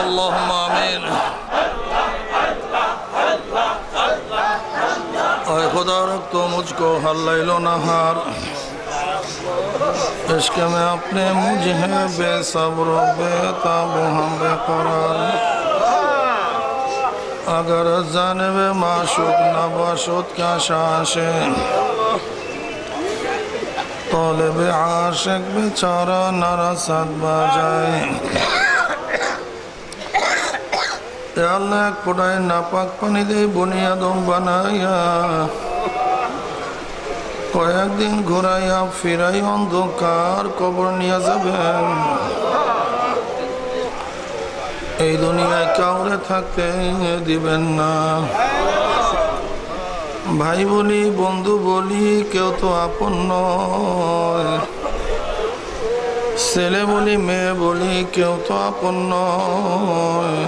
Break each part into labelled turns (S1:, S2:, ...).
S1: اللهم آمين اے خدا رکھ تو مجھ کو ہر لیل و نہار عشق میں اپنے مجھے بے صبر و بے تاب و ہم بے قرار اگر جانب معشوق نباشد کیا شاشے طالب عاشق بیچارہ نرسد باجائے اے اللہ ایک پڑائے ناپاک پانی دے بنیادوں بنایا কয়েক দিন ঘুরাইয়া ফিরাই অন্ধকার কবর নিয়ে যাবেন এই দুনিয়ায় কাউরে থাকতে দিবেন না ভাই বলি বন্ধু বলি কেউ তো আপন নয় ছেলে বলি মেয়ে বলি কেউ তো আপন নয়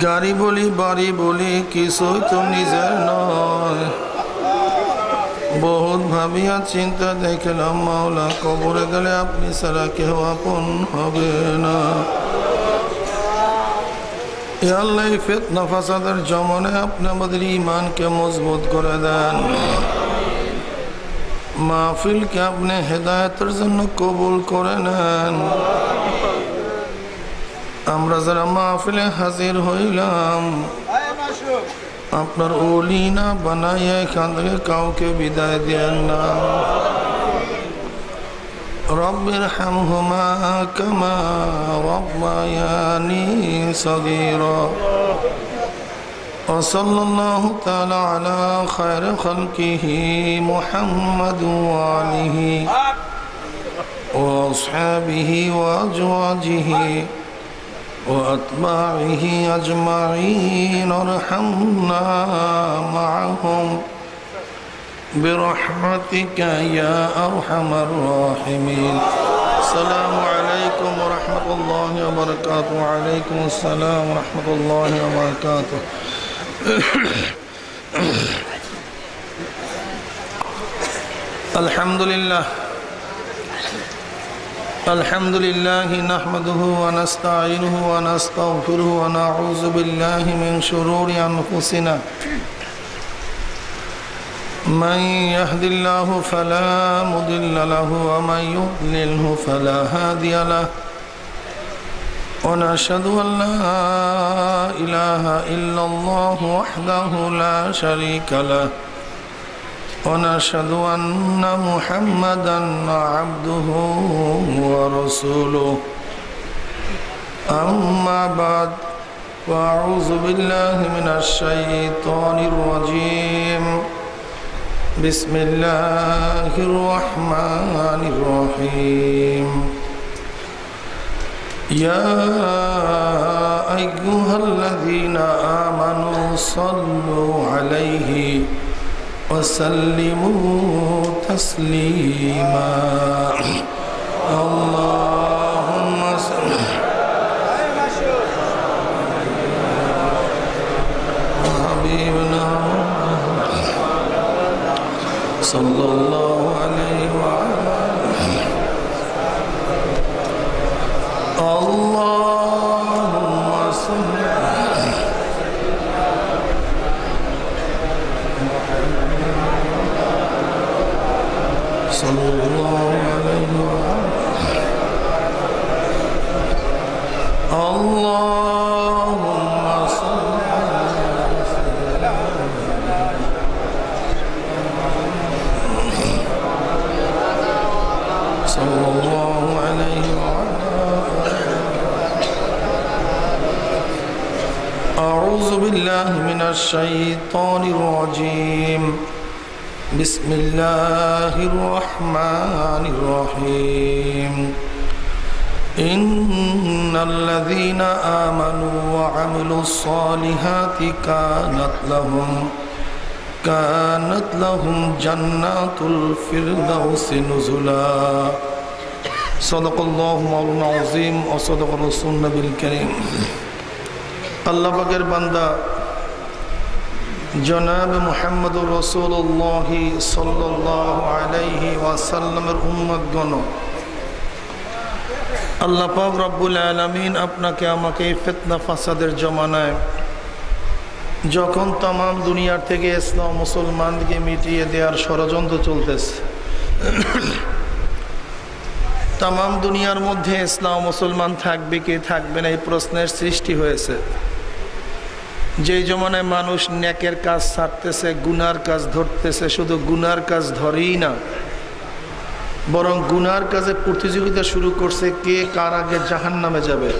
S1: গাড়ি বলি বাড়ি বলি কিছুই তো নিজের নয় बहुत भाबिया चिंता देखलाम मौला कबरे गले अपनी सारा केउ आपन होबे ना या अल्लाह फितना फासादेर जमाने अपने आमादेर ईमान के मजबूत करे देन महफिल के अपने हिदायतेर जन्य कबूल करे नेन आमरा जारा महफिले हाजिर हইলাম আপনার ওলি না বানাইয়া এখান থেকে কাউকে বিদায় দেন না রব্বির হামহুমা কামা রব্বায়ানি সগীরা وصلى الله تعالى على خير خلقه محمد وآله وأصحابه وأزواجه وأتباعه أجمعين ارحمنا معهم برحمتك يا أرحم الراحمين السلام عليكم ورحمة الله وبركاته وعليكم السلام ورحمة الله وبركاته الحمد لله الحمد لله نحمده ونستعينه ونستغفره ونعوذ بالله من شرور أنفسنا من يهد الله فلا مضل له ومن يضلله فلا هادي له ونشهد أن لا إله إلا الله وحده لا شريك له ونشهد أن محمدا عبده ورسوله أما بعد فأعوذ بالله من الشيطان الرجيم بسم الله الرحمن الرحيم يا أيها الذين آمنوا صلوا عليه وسلموا تسليما اللهم صل حبيبنا صلى الله عليه وعلى اللهم صل صلى الله عليه وعلى اللهم صل صلى الله عليه وعلى أعوذ بالله من الشيطان الرجيم بسم الله الرحمن الرحيم إن الذين آمنوا وعملوا الصالحات كانت لهم جنات الفردوس نزلا صدق الله مولانا العظيم وصدق رسول النبي الكريم الله পাকের বান্দা জনাব মুহাম্মদুর রাসূলুল্লাহ সাল্লাল্লাহু আলাইহি ওয়াসাল্লামের উম্মতগণ আল্লাহ পাক রব্বুল আলামিন আপনাকে আমাকে এই ফিতনা ফাসাদের জমানায় যখন तमाम দুনিয়ার থেকে ইসলাম মুসলমানকে মিটিয়ে দেওয়ার ষড়যন্ত্র চলতেছে, तमाम দুনিয়ার মধ্যে ইসলাম মুসলমান থাকবে কি থাকবে না এই প্রশ্নের সৃষ্টি হয়েছে। যেই জমানায় মানুষ নেকের কাজ ছাড়তেছে, গুনার কাজ ধরতেছে, শুধু গুনার কাজ ধরেই না, বরং গুনার কাজে প্রতিযোগিতা শুরু করছে কে কার আগে জাহান্নামে যাবে।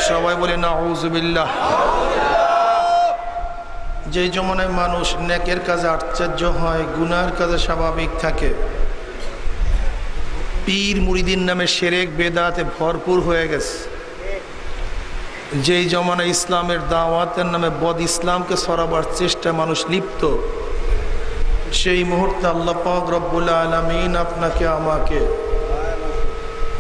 S1: সবাই বলে নাউযুবিল্লাহ। যেই জমানায় মানুষ নেকের কাজে আশ্চর্য হয়, গুনার কাজে স্বাভাবিক থাকে, পীর মুরিদিন নামে শিরক বেদাতে ভরপুর হয়ে গেছে, যেই জমানায় ইসলামের দাওয়াতের নামে বদ ইসলামকে ছড়াবার চেষ্টা মানুষ লিপ্ত, সেই মুহূর্তে আল্লাহ পাক রব্বুল আলামিন আপনাকে আমাকে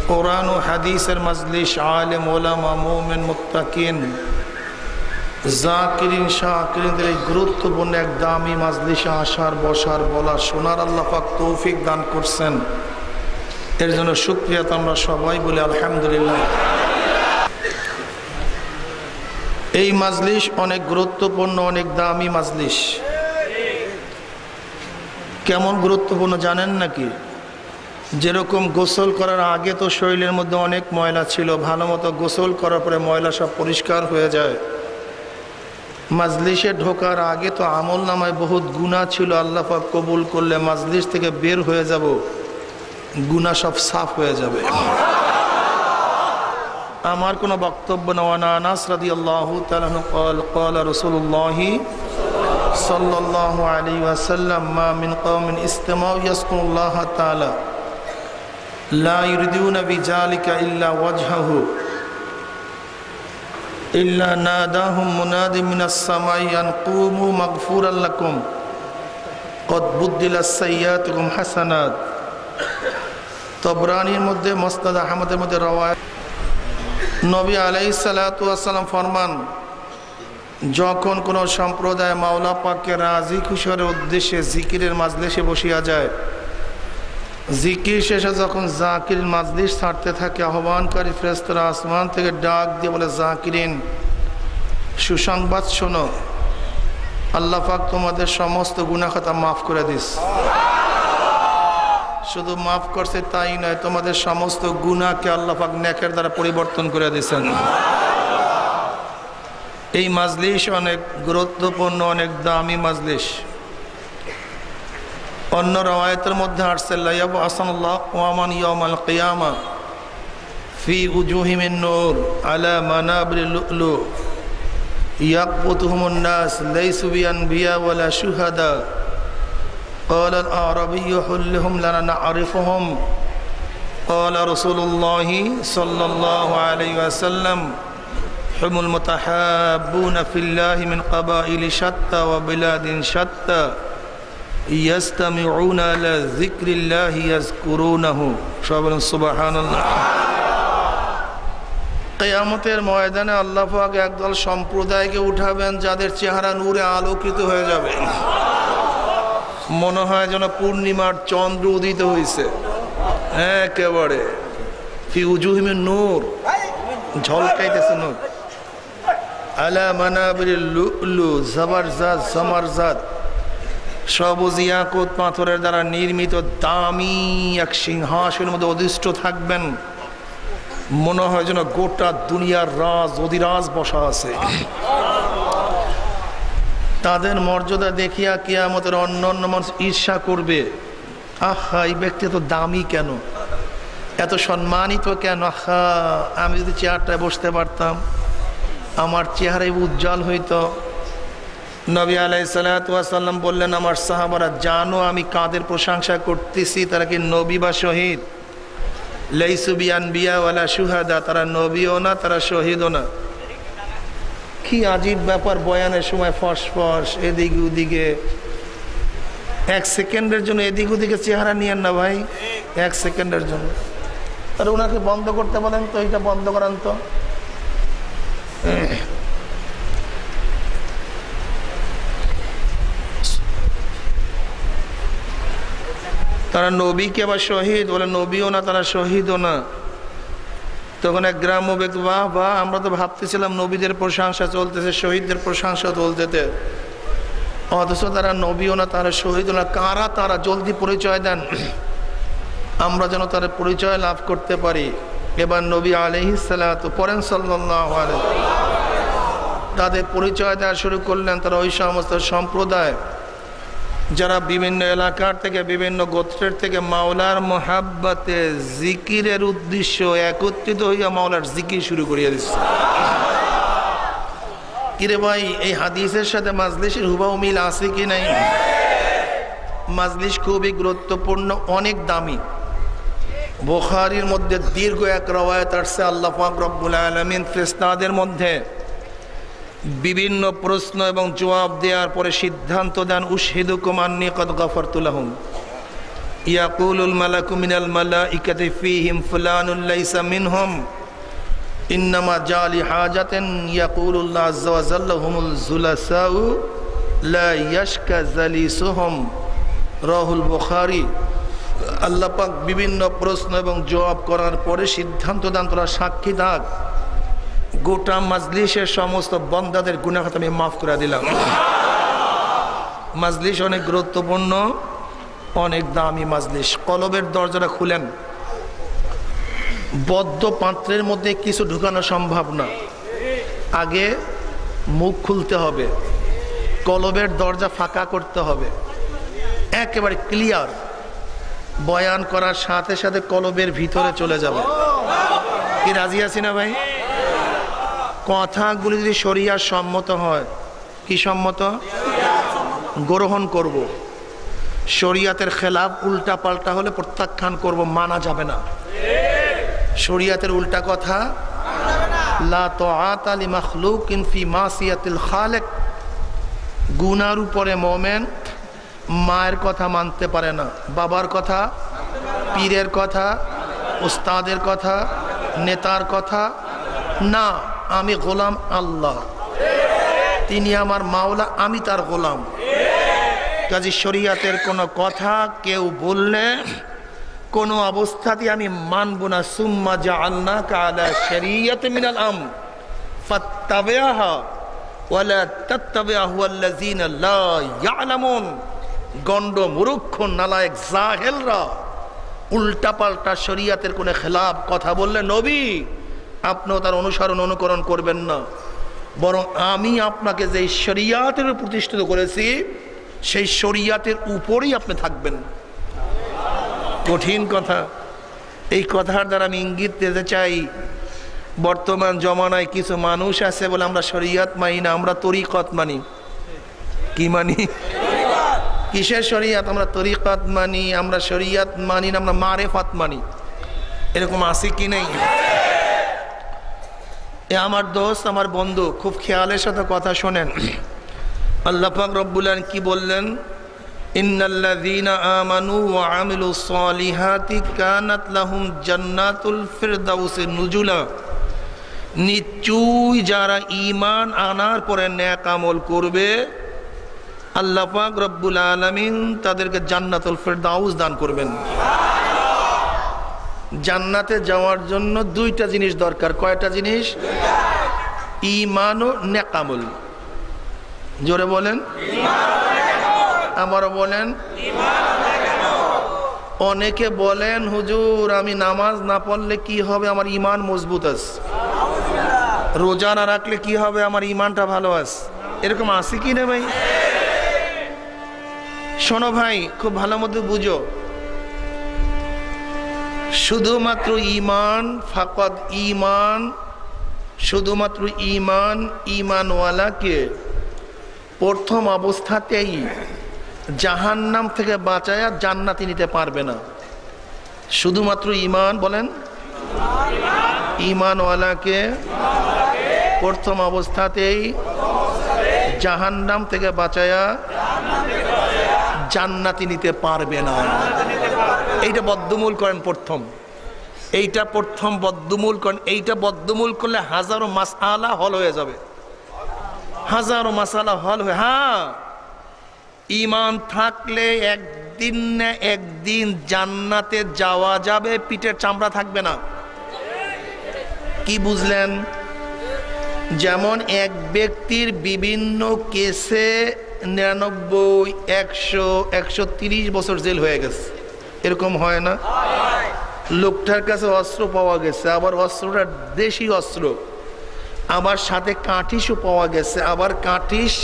S1: কোরআন ও হাদিসের মজলিস, আলেম ওলামা, মুমিন, মুত্তাকিন, জাকিরিন, শাকিরিনদের এই গুরুত্বপূর্ণ এক দামি মজলিসে আসার, বসার, বলার, শোনার আল্লাহ পাক তৌফিক দান করছেন। এর জন্য শুকরিয়া আমরা সবাই বলি আলহামদুলিল্লাহ। এই মজলিস অনেক গুরুত্বপূর্ণ, অনেক দামি মজলিস। কেমন গুরুত্বপূর্ণ জানেন নাকি? যেরকম গোসল করার আগে তো শরীরের মধ্যে অনেক ময়লা ছিল, ভালো মতো গোসল করার পরে ময়লা সব পরিষ্কার হয়ে যায়। মজলিসে ঢোকার আগে তো আমল নামায় বহুত গুনাহ ছিল, আল্লাহ পাক কবুল করলে মজলিস থেকে বের হয়ে যাব, গুনাহ সব সাফ হয়ে যাবে। আমার কোনো বক্তব্য না। ওয়ান আনাস রাদিয়াল্লাহু তাআলা قال قال رسول الله صلى الله عليه وسلم ما من قوم استمعوا يذكرون الله تعالى لا يريدون بذلك إلا وجهه إلا ناداهم مناد من السماء أن قوموا مغفورا لكم قد بدلت سيئاتكم حسنات। তবরানীর মধ্যে, মুসনাদ আহমদের মধ্যে রওয়ায়াত, নবী আলাইহিস সালাতু ওয়াস সালাম ফরমান, যখন কোনো সম্প্রদায় মাওলা পাককে রাজি খুশির উদ্দেশ্যে জিকিরের মাজলিসে বসিয়া যায়, জিকির শেষে যখন জাকির মাজলিস ছাড়তে থাকে, আহ্বানকারী ফেরেশতারা আসমান থেকে ডাক দিয়ে বলে, জাকিরিন সুসংবাদ শোনো, আল্লাহ পাক তোমাদের সমস্ত গুনাহ খাতা মাফ করে দিস। শুধু মাফ করছে তাই নয়, তোমাদের সমস্ত গুনাহকে আল্লাহ পাক নেকের দ্বারা পরিবর্তন করে দিয়েছেন। এই মাজলিস অনেক গুরুত্বপূর্ণ, অনেক দামি মাজলিস। অন্য রওয়ায়াতের মধ্যে আসছে লা ইয়াবআসুল্লাহু ওয়ামান ইয়াউমাল কিয়ামা ফি উজুহিহিম নূর আলা মানাবির লুলু ইয়াকবুতুহুমুন নাস লাইসু বিআনবিয়া ওয়ালা শুহাদা قال الأعرابي حلهم لنا نعرفهم قال رسول الله صلى الله عليه وسلم هم المتحابون في الله من قبائل شتى وبلاد شتى يستمعون على ذكر الله يذكرونه سبحان الله। কিয়ামতের ময়দানে আল্লাহ পাক একদল সম্প্রদায়কে উঠাবেন যাদের চেহারা নূরে আলোকিত হয়ে যাবে, মনে হয় যেন পূর্ণিমার চন্দ্র উদিত হয়েছে। একেবারে ফি উজুহিম নূর, ঝলকাইতেছে নূর, আলা মানাবির লুলু জবরজাত জমরজাত, সবুজ ইয়াকুত পাথরের দ্বারা নির্মিত দামি এক সিংহাসনের মধ্যে অধিষ্ঠ থাকবেন, মনে হয় যেন গোটা দুনিয়ার রাজ অধিরাজ বসা আছে। তাদের মর্যাদা দেখিয়া কিয়ামতের অন্যান্য মানুষ ঈর্ষা করবে, আহা এই ব্যক্তি এত দামি কেন, এত সম্মানিত কেন, আহা আমি যদি চেয়ারটায় বসতে পারতাম, আমার চেহারায় উজ্জ্বল হইতো। নবী আলাইহিস সালাতু ওয়াস সালাম বললেন, আমার সাহাবারা জানো আমি কাদের প্রশংসা করতেছি, তারা কি নবী বা শহীদ? লাইসু বিআনবিয়া ওয়ালা শুহাদা, তারা নবীও না, তারা শহীদও না। কি আজীব ব্যাপার, বয়ানের সময় ফসফস এদিকে ওদিকে, এক সেকেন্ডের জন্য এদিক ওদিকে চেহারা নিয়েন না ভাই, এক সেকেন্ডের জন্য। আর ওনাকে বন্ধ করতে বলেন তো, এটা বন্ধ করান তো। তারা নবীকে বা শহীদ বলে, নবীও না, তারা শহীদও না। তখন এক গ্রাম্য ব্যক্তি, বাহ বাহ, আমরা তো ভাবতেছিলাম নবীদের প্রশংসা চলতেছে, শহীদদের প্রশংসা চলতেছে, অথচ তারা নবীও না, তারা শহীদও না। কারা তারা? জলদি পরিচয় দেন, আমরা যেন তার পরিচয় লাভ করতে পারি। এবার নবী আলাইহিস সালাতু পড়েন সাল্লাল্লাহু আলাইহি, তাদের পরিচয় দেওয়া শুরু করলেন। তারা ওই সমস্ত সম্প্রদায় যারা বিভিন্ন এলাকার থেকে, বিভিন্ন গোত্রের থেকে মাওলার মোহাব্বতে জিকিরের উদ্দেশ্য একত্রিত হইয়া মাওলার জিকির শুরু করিয়া দিচ্ছে। কিরে ভাই, এই হাদিসের সাথে মাজলিসের হুবাহু মিল আছে কি নাই? মাজলিস খুবই গুরুত্বপূর্ণ, অনেক দামি। বুখারীর মধ্যে দীর্ঘ এক রওয়ায়াত আসছে, আল্লাহ পাক রব্বুল আলামিন ফেরেশতাদের মধ্যে বিভিন্ন প্রশ্ন এবং জবাব দেওয়ার পরে সিদ্ধান্ত দেন, উশহিদুকুম আন্নী কদ গাফারতু লাহুম ইয়াকুলুল মালাকু মিনাল মালাইকাতি ফীহিম ফুলানুন লাইসা মিনহুম ইন্নামা জালি হাজাতান ইয়াকুলুল্লাহু আযজা ওয়া জাল্লা হুমুল জুলাসাউ লা ইয়াশকা জালিসুহুম, রাহুল বুখারী। আল্লাহ পাক বিভিন্ন প্রশ্ন এবং জবাব করার পরে সিদ্ধান্ত দেন, তোরা সাক্ষী থাক, গোটা মাজলিসের সমস্ত বান্দাদের গুনাহ আমি মাফ করে দিলাম। মাজলিস অনেক গুরুত্বপূর্ণ, অনেক দামি মাজলিস। কলবের দরজাটা খুলেন, বদ্ধ পাত্রের মধ্যে কিছু ঢুকানো সম্ভব না, আগে মুখ খুলতে হবে, কলবের দরজা ফাঁকা করতে হবে, একেবারে ক্লিয়ার। বয়ান করার সাথে সাথে কলবের ভিতরে চলে যাবে। কি রাজি আছি না ভাই? কথাগুলি যদি শরিয়ার সম্মত হয়, কি সম্মত? গ্রহণ করব। শরিয়াতের খেলাফ উল্টা পাল্টা হলে প্রত্যাখ্যান করব, মানা যাবে না। শরিয়াতের উল্টা কথা, লা তাআতা লিমাখলুকিন ফি মাসিয়াতিল খালিক। গুনার উপরে মুমিন মায়ের কথা মানতে পারে না, বাবার কথা, পীরের কথা, উস্তাদের কথা, নেতার কথা না। আমি গোলাম আল্লাহ, তিনি আমার মাওলা, আমি তার গোলাম। কাজী শরিয়াতের কোনো কথা কেউ বললে কোনো অবস্থাতে আমি মানব না। সুম্মা জাআলনাকা আলা শরিয়াতিন মিনাল আমর ফাত্তাবি'হা ওয়া লা তাত্তাবি' আহওয়াল্লাযিনা লা ইয়ালামুন। গণ্ড মূর্খ নালায়েক জাহেলরা উল্টা পাল্টা শরিয়াতের কোনো খেলাফ কথা বললে নবী আপনিও তার অনুসরণ অনুকরণ করবেন না, বরং আমি আপনাকে যে শরিয়াতের প্রতিষ্ঠিত করেছি সেই শরিয়াতের উপরেই আপনি থাকবেন। কঠিন কথা। এই কথার দ্বারা আমি ইঙ্গিত দিতে চাই, বর্তমান জমানায় কিছু মানুষ আছে বলে আমরা শরিয়াত মানি না, আমরা তরিকত মানি। কি মানি? কিসের শরিয়াত? আমরা তরিকত মানি, আমরা শরিয়াত মানি না, আমরা মারেফাত মানি। এরকম আছে কি নেই? এ আমার দোস্ত, আমার বন্ধু, খুব খেয়ালের সাথে কথা শোনেন। আল্লাহ পাক রব্বুল আলামিন কি বললেন? ইন্নাল্লাযীনা আমানু ওয়া আমিলুস সালিহাতি কানাত লাহুম জান্নাতুল ফিরদাউসি নুজুলা। নিশ্চয়ই যারা ঈমান আনার পরে নেক আমল করবে আল্লাহ পাক রব্বুল আলামিন তাদেরকে জান্নাতুল ফিরদাউস দান করবেন। জান্নাতে যাওয়ার জন্য দুইটা জিনিস দরকার। কয়টা জিনিস? ঈমান ও নেক আমল। জোরে বলেন, আমারও বলেন। অনেকে বলেন, হুজুর আমি নামাজ না পড়লে কি হবে, আমার ঈমান মজবুত আছে। রোজা না রাখলে কি হবে, আমার ঈমানটা ভালো আছে। এরকম আছে কি না ভাই? শোনো ভাই, খুব ভালো মতো বুঝো, শুধুমাত্র ঈমান, ফাকাত ঈমান, শুধুমাত্র ঈমান, ঈমানওয়ালাকে প্রথম অবস্থাতেই জাহান্নাম থেকে বাঁচায়া জান্নাতে নিতে পারবে না। শুধুমাত্র ঈমান, বলেন, ঈমানওয়ালাকে প্রথম অবস্থাতেই জাহান্নাম থেকে বাঁচায়া জান্নাতে নিতে পারবে না। এইটা বদ্ধমূল করেন প্রথম, এইটা প্রথম বদ্ধমূল করেন। এইটা বদ্ধমূল করলে হাজারো মাসআলা হল হয়ে যাবে, হাজারো মাসআলা হল হয়ে। হ্যাঁ, ঈমান থাকলে একদিন না একদিন জান্নাতে যাওয়া যাবে, পিঠের চামড়া থাকবে না। কি বুঝলেন? যেমন এক ব্যক্তির বিভিন্ন কেসে 99, 100, 130 বছর জেল হয়ে গেছে, এরকম হয় না? লোকটার কাছে অস্ত্র পাওয়া গেছে, আবার অস্ত্রটা দেশি অস্ত্র, আবার সাথে কাঠিসও পাওয়া গেছে, আবার কাঠিস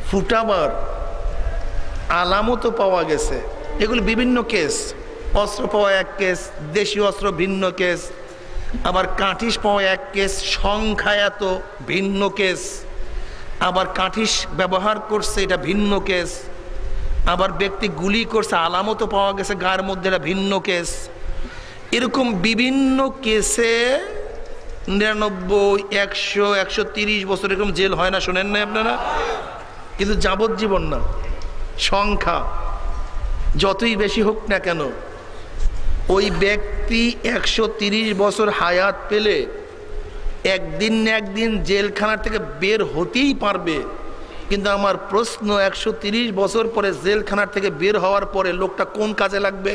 S1: ফুটাবার আলামতও পাওয়া গেছে। এগুলো বিভিন্ন কেস। অস্ত্র পাওয়া এক কেস, দেশি অস্ত্র ভিন্ন কেস, আবার কাঠিস পাওয়া এক কেস, সংখ্যা এত ভিন্ন কেস, আবার কাঠিস ব্যবহার করছে এটা ভিন্ন কেস, আবার ব্যক্তি গুলি করছে আলামতও পাওয়া গেছে গায়ের মধ্যে, এটা ভিন্ন কেস। এরকম বিভিন্ন কেসে 99, 100, 130 বছর এরকম জেল হয় না, শোনেন না আপনারা? কিন্তু যাবজ্জীবন না, সংখ্যা যতই বেশি হোক না কেন, ওই ব্যক্তি 130 বছর হায়াত পেলে একদিন না একদিন জেলখানা থেকে বের হতেই পারবে। কিন্তু আমার প্রশ্ন, 130 বছর পরে জেলখানার থেকে বের হওয়ার পরে লোকটা কোন কাজে লাগবে?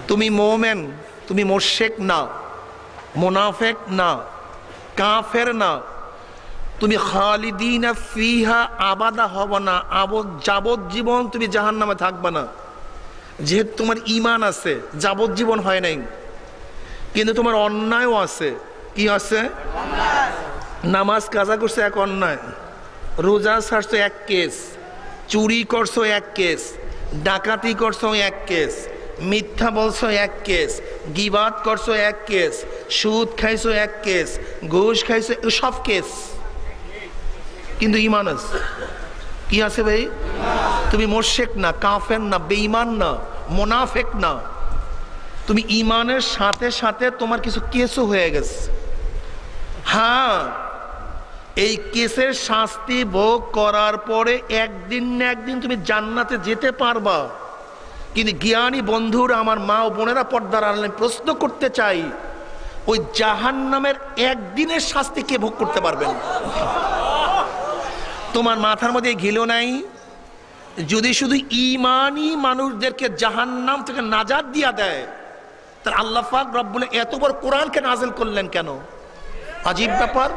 S1: তুমি মোমেন, তুমি মুশরিক না, মুনাফিক না, কাফের না, তুমি খালিদিনা ফিহা আবাদা হবে না, যাবজ্জীবন তুমি জাহান্নামে থাকবে না। যেহেতু তোমার ঈমান আছে, যাবজ্জীবন হয় নাই, কিন্তু তোমার অন্যায়ও আছে। কি আছে? নামাজ কাজা করছো এক অন্যায়, রোজা ছাড়ছো এক কেস, চুরি করছো এক কেস, ডাকাতি করছো এক কেস, মিথ্যা বলছো এক কেস, গীবাত করছো এক কেস, সুদ খাইছো এক কেস, ঘুষ খাইছো, সব কেস, কিন্তু ঈমান আছে। কি আছে ভাই? তুমি মুশরিক না, কাফের না, বেঈমান না, মুনাফিক না, তুমি ঈমানের সাথে সাথে তোমার কিছু কেসও হয়ে গেছে। হ্যাঁ, এই কেসের শাস্তি ভোগ করার পরে একদিন না একদিন তুমি জান্নাতে যেতে পারবা। কিন্তু জ্ঞানী বন্ধুরা, আমার মা ও বোনেরা, পর্দার আড়ালে প্রশ্ন করতে চাই, ওই জাহান্নামের একদিনের শাস্তি কে ভোগ করতে পারবেন? তোমার মাথার মধ্যে ঘিলো নাই? যদি শুধু ঈমানি মানুষদেরকে জাহান্নাম থেকে নাজাত দিয়া দেয়, তার আল্লাহ পাক রব্বুল এত বড় কোরআনকে নাজিল করলেন কেন? আজীব ব্যাপার।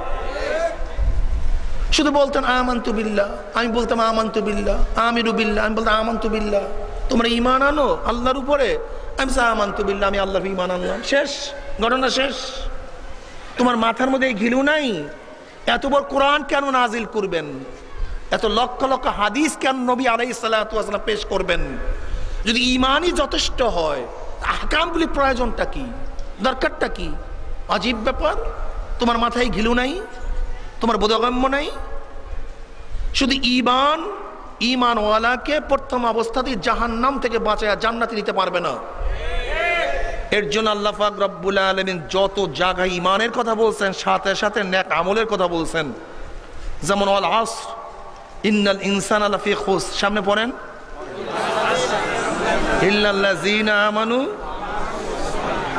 S1: শুধু বলতেন আমানতু বিল্লাহ, আমি বলতাম আমানতু বিল্লাহ, আমিরু বিল্লাহ, আমি বলতাম আমানতু বিল্লাহ। তোমরা ঈমান আনো আল্লাহর উপরে, আমি আমানতু বিল্লাহ, আমি আল্লাহর ঈমান আনলাম, শেষ, ঘটনা শেষ। তোমার মাথার মধ্যে ঘিলু নাই? এত বড় কোরআন কেন নাজিল করবেন? এত লক্ষ লক্ষ হাদিস কেন নবী আলাইহিস সালাতু ওয়াস সালাম পেশ করবেন? যদি ঈমানই যথেষ্ট হয়, আহকামগুলি প্রয়োজনটা কি, দরকারটা কি? আজীব ব্যাপার। তোমার মাথায় ঘিলু নাই, তোমার বোধগম্য নাই। শুধু ঈমানওয়ালাকে প্রথম অবস্থাতেই জাহান্নাম থেকে বাঁচায়া জান্নাতে নিতে পারবে না। এর জন্য আল্লাহ পাক রব্বুল আলামিন যত জায়গায় ঈমানের কথা বলছেন, সাথে সাথে নেক আমলের কথা বলছেন। যেমন ওয়াল আসর ইন্নাল ইনসানা লাফি খুসর, সামনে পড়েন, ইল্লাল্লাযীনা আমানু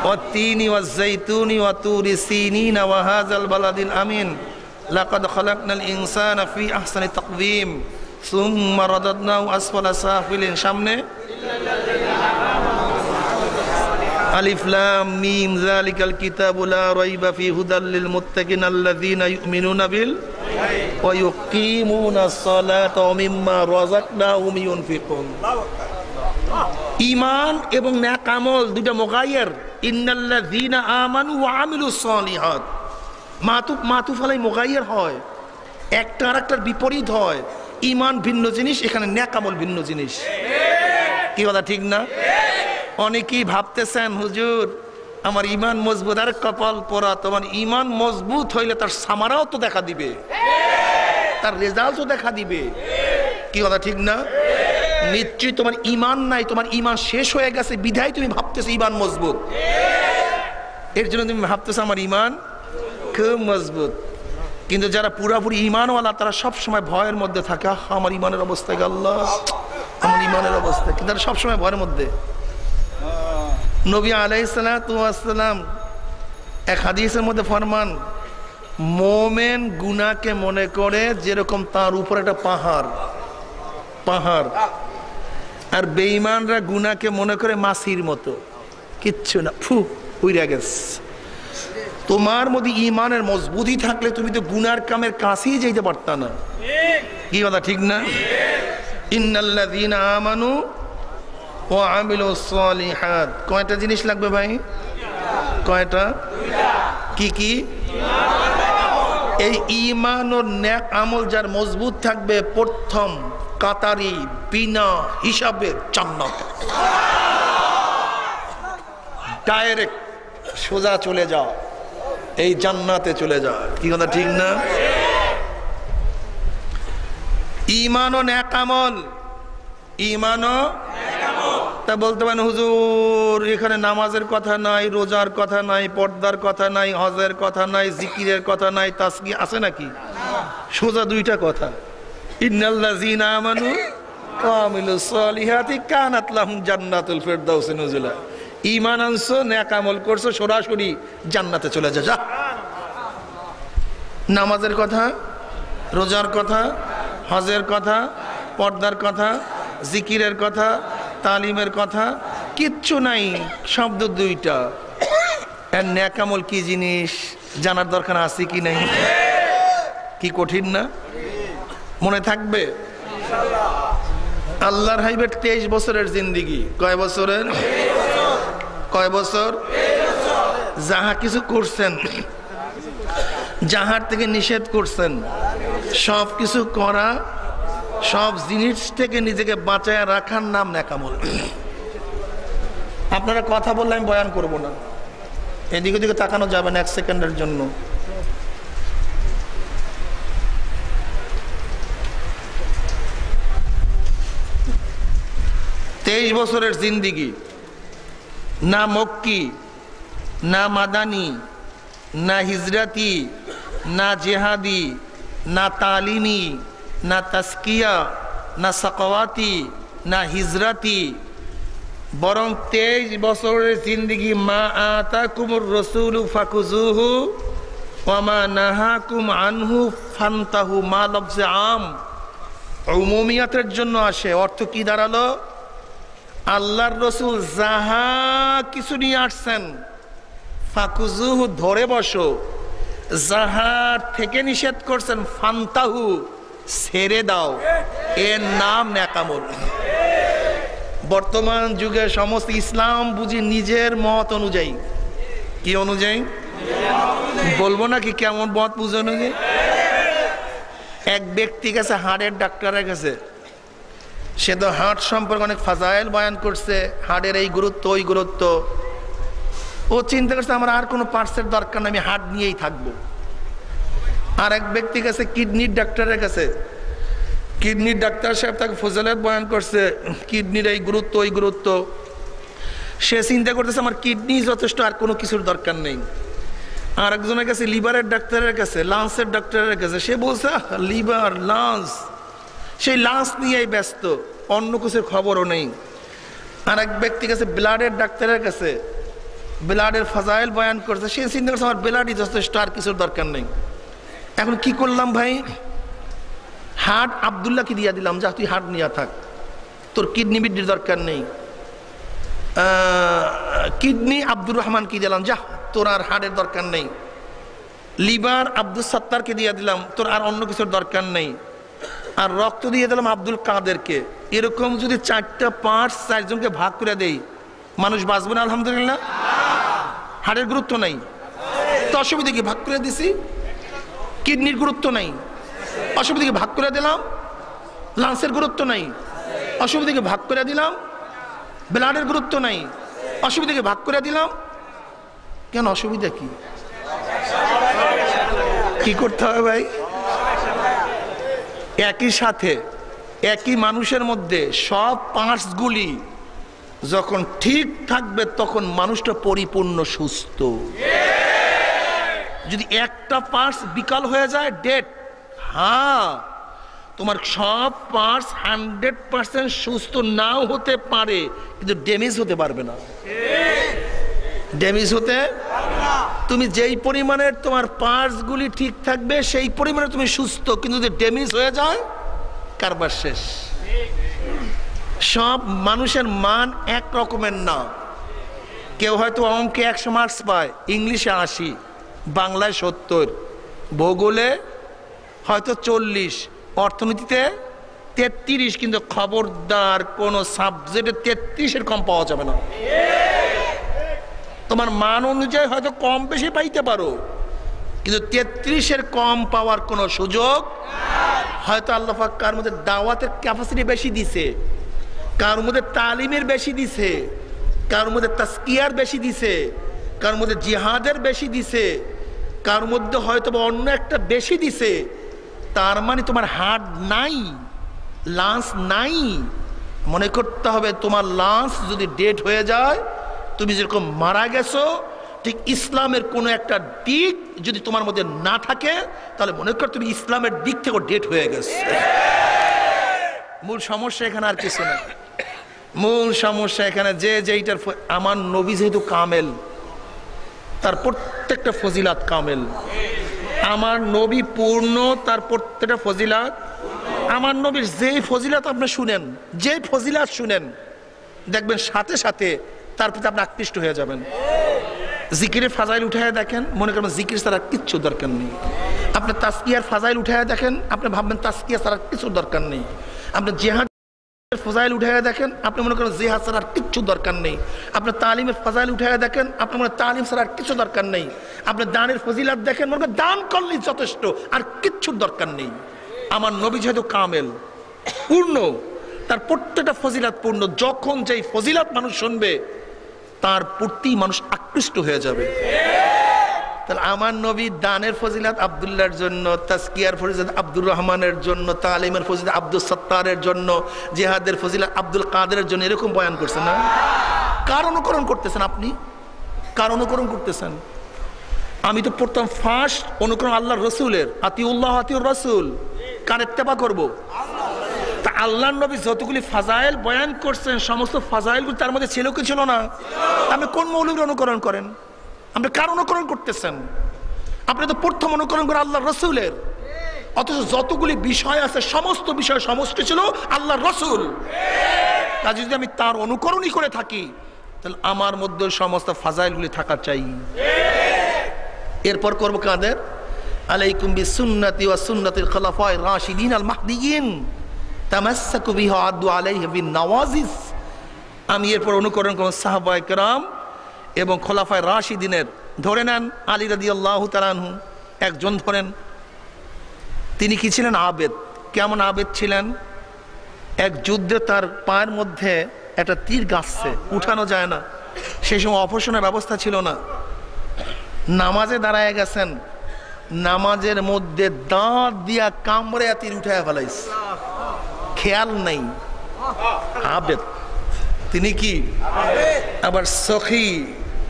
S1: ওয়াত-তিনি ওয়াজ-যাইতুনি ওয়া তুরি সিনিনা ওয়া হাযাল বালাদিল আমিন লাকাদ খালাকনাল ইনসানা ফি আহসানি তাকওয়িম সুম্মা রাদাদনাহু আসফালা সাফিলিন, সামনে আলিফ লাম মিম যালিকাল কিতাবু লা রাইবা ফি হুদাল লিল মুত্তাকিন আল্লাযীনা ইউমিনুনা বিল ওয়া ইউকিমুনাস সালাতা ওয়া মিম্মা রাযাকনাহুম ইউনফিকুন। ঈমান এবং নেক আমল দুটো মুগায়্যির। ইন্নাল্লাযীনা আমানু ওয়া আমিলুস সালিহাত, মাতুফ আলাই মুগায়্যির হয়, একটা আরেকটার বিপরীত হয়। ঈমান ভিন্ন জিনিস, এখানে নেক আমল ভিন্ন জিনিস। কি কথা ঠিক না? অনেকেই ভাবতেছেন হুজুর আমার ঈমান মজবুত, আর কপাল পোড়া। তোমার ঈমান মজবুত হইলে তার সামারাও তো দেখা দিবে, তার রেজাল্টও দেখা দিবে। কি কথা ঠিক না? নিশ্চয়ই তোমার ঈমান নাই, তোমার ঈমান শেষ হয়ে গেছে, বিধায় তুমি ভাবতেছো ঈমান মজবুত। এর জন্য তুমি ভাবতেছো আমার ঈমান খুব মজবুত। কিন্তু যারা পুরাপুরি ঈমানওয়ালা, তারা সবসময় ভয়ের মধ্যে থাকে, আমার ঈমানের অবস্থা কি, আল্লাহ আমার ঈমানের অবস্থা কি, তারা সবসময় ভয়ের মধ্যে। নবী আলাইহিস সালাতু ওয়াস সালাম এক হাদিসের মধ্যে ফরমান, মোমেন গুনাহকে মনে করে যেরকম তার উপর একটা পাহাড়, আর বেঈমানরা গুনাহকে মনে করে মাছির মতো, কিচ্ছু না, ফু উইরা গেছে। তোমার মধ্যে ঈমানের মজবুতি থাকলে তুমি তো গুনার কামের কাছেই যেতে পারতা না। কি কথা ঠিক না? ইন্নাল্লাযীনা আমানু ওয়া আমিলুস সালিহাত, কয়টা জিনিস লাগবে ভাই? কয়টা? কি কি? এই ঈমান ও নেক আমল যার মজবুত থাকবে, প্রথম কাতারি বিনা হিসাবে জান্নাত, ডাইরেক্ট সোজা চলে যাও, এই জান্নাতে চলে যাও। কি কথা ঠিক না? ঈমান ও নেক আমল, ঈমান ও তা বলতে পারেন হুজুর এখানে নামাজের কথা নাই, রোজার কথা নাই, পর্দার কথা নাই, হজের কথা নাই, জিকিরের কথা নাই, তাসবিহ আছে নাকি? সোজা দুইটা কথা, ইন্নাল্লাযীনা আমানু ওয়া আমিলুস সালিহাতি কানাত লাহুম জান্নাতুল ফিরদাউসি নুজুলা। ঈমান আনছো, নেক আমল করছো, সরাসরি জান্নাতে চলে যা। নামাজের কথা, রোজার কথা, হজের কথা, পর্দার কথা, জিকিরের কথা, তালিমের কথা কিচ্ছু নাই, শব্দ দুইটা। এর নেক আমল কি জিনিস জানার দরকার আছে কি নাই? কি কঠিন না? মনে থাকবে? আল্লাহর হাবিবের 23 বছরের জিন্দিগি। কয় বছরের? কয় বছর? যাহা কিছু করছেন, যাহার থেকে নিষেধ করছেন, সব কিছু করা, সব জিনিস থেকে নিজেকে বাঁচায় রাখার নাম নেক আমল। আপনারা কথা বললে আমি বয়ান করব না, এদিকে ওদিকে তাকানো যাবে না এক সেকেন্ডের জন্য। তেইশ বছরের জিন্দিগি, না মক্কি, না মাদানি, না হিজরাতি, না জেহাদি, না তালিমি, না তাসকিয়া, না সাকাওয়াতি, না হিজরাতি, বরং 23 বছরের জিন্দিগি মা আতাকুমুর রাসূলু ফাকুজুহু ওয়া মা নাহাকুম আনহু ফান্তাহু, মা লফজে আম, উমুমিয়াতের জন্য আসে। অর্থ কি দাঁড়ালো? আল্লাহর রসুল যাহা কিছু নিয়ে আসছেন, ফাকুজুহু ধরে বসো, যাহার থেকে নিষেধ করছেন ফান্তাহু ছেড়ে দাও, এর নাম নেক আমল। বর্তমান যুগে সমস্ত ইসলাম বুঝি নিজের মত অনুযায়ী। কি অনুযায়ী বলবো নাকি? কেমন মত বুঝে অনুযায়ী? এক ব্যক্তি গেছে হাড়ের ডাক্তারের কাছে, সে তো হার্ট সম্পর্কে অনেক ফাজাইল বয়ান করছে, হার্টের এই গুরুত্ব ওই গুরুত্ব। ও চিন্তা করছে আমার আর কোনো পার্টসের দরকার নেই, আমি হার্ট নিয়েই থাকবো। আর এক ব্যক্তি কাছে কিডনির ডাক্তারের কাছে, কিডনির ডাক্তার সাহেব তাকে ফজিলত বয়ান করছে, কিডনির এই গুরুত্ব ওই গুরুত্ব। সে চিন্তা করতেছে আমার কিডনি যথেষ্ট, আর কোনো কিছুর দরকার নেই। আর একজনের কাছে লিভারের ডাক্তারের কাছে, লাংসের ডাক্তারের কাছে, সে বলছে লিভার লাংস, সেই লাংস নিয়েই ব্যস্ত, অন্য কিছুর খবরও নেই। আর এক ব্যক্তি কাছে ব্লাডের ডাক্তারের কাছে, ব্লাডের ফাজাইল বয়ান করছে, সে চিন্তা করছে আমার ব্লাডই যথেষ্ট, আর কিছুর দরকার নেই। এখন কি করলাম ভাই? হার্ট আবদুল্লাহকে দিয়ে দিলাম, যা তুই হার্ট নিয়ে থাক, তোর কিডনি বিডনির দরকার নেই। কিডনি আব্দুর রহমানকে দিলাম, যা তোর আর হার্টের দরকার নেই। লিভার আব্দুল সত্তারকে দিয়ে দিলাম, তোর আর অন্য কিছুর দরকার নেই। আর রক্ত দিয়ে দিলাম আব্দুল কাদেরকে। এরকম যদি 4টা পার্টস 4 জনকে ভাগ করে দেই, মানুষ বাঁচবে না? আলহামদুলিল্লাহ। হাড়ের গুরুত্ব নাই তো অসুবিধা কি? ভাগ করে দিছি। কিডনির গুরুত্ব নাই, অসুবিধা কি? ভাগ করে দিলাম। লাংসের গুরুত্ব নাই, অসুবিধা কি? ভাগ করে দিলাম। ব্লাডের গুরুত্ব নাই, অসুবিধা কি? ভাগ করে দিলাম। কেন অসুবিধা কি? কি করতে হবে ভাই? একই সাথে একই মানুষের মধ্যে সব পার্টসগুলি যখন ঠিক থাকবে তখন মানুষটা পরিপূর্ণ সুস্থ। যদি একটা পার্টস বিকল হয়ে যায়, ডেড। হ্যাঁ, তোমার সব পার্টস 100% সুস্থ নাও হতে পারে, কিন্তু ড্যামেজ হতে পারবে না। ড্যামেজ হতে তুমি যেই পরিমাণের তোমার পার্টসগুলি ঠিক থাকবে সেই পরিমাণে তুমি সুস্থ, কিন্তু যদি ড্যামেজ হয়ে যায় কারবার শেষ। সব মানুষের মান এক রকমের না। কেউ হয়তো অঙ্কে 100 মার্কস পায়, ইংলিশে 80, বাংলায় 70, ভূগোলে হয়তো 40, অর্থনীতিতে 33, কিন্তু খবরদার কোন সাবজেক্টে 33-এর কম পাওয়া যাবে না। তোমার মান অনুযায়ী হয়তো কম বেশি পাইতে পারো, কিন্তু 33-এর কম পাওয়ার কোনো সুযোগ। হয়তো আল্লাহ পাক কার মধ্যে দাওয়াতের ক্যাপাসিটি বেশি দিছে, কার মধ্যে তালিমের বেশি দিছে, কার মধ্যে তাসকিয়ার বেশি দিছে, কার মধ্যে জিহাদের বেশি দিছে, কার মধ্যে হয়তো অন্য একটা বেশি দিছে। তার মানে তোমার হার্ট নাই, লাঞ্চ নাই। মনে করতে হবে তোমার লাঞ্চ যদি ডেট হয়ে যায়, তুমি যেরকম মারা গেছো, ঠিক ইসলামের কোনো একটা দিক যদি তোমার মধ্যে না থাকে, তাহলে মনে কর তুমি ইসলামের দিক থেকে ডেট হয়ে গেছে। মূল সমস্যা এখানে আর কিছু না। মূল সমস্যা এখানে যেইটার আমার নবী যেহেতু কামেল, তার প্রত্যেকটা ফজিলাত কামেল। আমার নবী পূর্ণ, তার প্রত্যেকটা ফজিলাত। আমার নবীর যেই ফজিলাত আপনি শুনেন, যেই ফজিলাত শুনেন, দেখবেন সাথে সাথে তার প্রতি আপনি আকৃষ্ট হয়ে যাবেন। জিকিরের ফাজাইল উঠায় দেখেন, মনে করবেন জিকির ছাড়া কিচ্ছু দরকার নেই। আপনি তাসকিয়ার ফাজাইল উঠায় দেখেন, আপনি ভাববেন তাসকিয়া ছাড়া কিছু দরকার নেই। আপনি জিহাদের ফাজাইল উঠায় দেখেন, আপনি মনে করেন জিহাদ ছাড়া কিচ্ছু দরকার নেই। আপনি তালিমের ফাজাইল উঠায় দেখেন, আপনি মনে করেন তালিম ছাড়া কিছু দরকার নেই। আপনি দানের ফজিলাত দেখেন, মনে করেন দান করলেই যথেষ্ট, আর কিচ্ছুর দরকার নেই। আমার নবী যেহেতু কামেল, পূর্ণ, তার প্রত্যেকটা ফজিলাত পূর্ণ। যখন যেই ফজিলাত মানুষ শুনবে, তার প্রতি মানুষ আকৃষ্ট হয়ে যাবে। তাহলে আমার নবী দানের ফজিলাত আব্দুল্লাহর জন্য, তাসকিয়ার ফজিলাত আব্দুর রহমানের জন্য, তালিমের ফজিলাত আব্দুল সত্তারের জন্য, জিহাদের ফজিলাত আব্দুল কাদেরের জন্য, এরকম বয়ান করছেন না? কার অনুকরণ করতেছেন আপনি? কার অনুকরণ করতেছেন? আমি তো প্রথম ফার্স্ট অনুকরণ আল্লাহর রসুলের, আতিউল্লাহ আতিউর রসুল। কার ইত্তেবা করবো? তা আল্লাহর নবী যতগুলি ফাজাইল বয়ান করছেন, সমস্ত ফাজাইলগুলি তার মধ্যে ছিল কি ছিল না? আপনি কোন মৌলবীর অনুকরণ করেন? আপনি কার অনুকরণ করতেছেন? আপনি তো প্রথম অনুকরণ করেন আল্লাহর রসুলের, অথচ যতগুলি বিষয় আছে সমস্ত বিষয় সমষ্টি ছিল আল্লাহর রসুল। তা যদি আমি তার অনুকরণই করে থাকি, তাহলে আমার মধ্যে সমস্ত ফাজাইলগুলি থাকা চাই। এরপর করবো কাদের? আলাইকুম বিসুন্নতি ওয়া সুন্নাতিল খুলাফায়ে রাশিদিন আল মাহদিয়িন তামাসসাকু বিহা আদু আলাইহি বিন-নওয়াজিজ। আমি এরপর অনুকরণ করব সাহাবায়ে কেরাম এবং খোলাফায়ে রাশিদিনের। ধরে নেন আলী রাদিয়াল্লাহু তাআলা আনহু একজন ধরেন, তিনি কি ছিলেন? আবেদ। কেমন আবেদ ছিলেন? এক যুদ্ধে তার পায়ের মধ্যে একটা তীর গাছছে, উঠানো যায় না। সেই সময় অপারেশনের ব্যবস্থা ছিল না। নামাজে দাঁড়ায় গেছেন, নামাজের মধ্যে দাঁত দিয়া কামড়ে তীর উঠায় ফেলাইছে, খেয়াল নাই। আবেদ তিনি কি? আবার সখী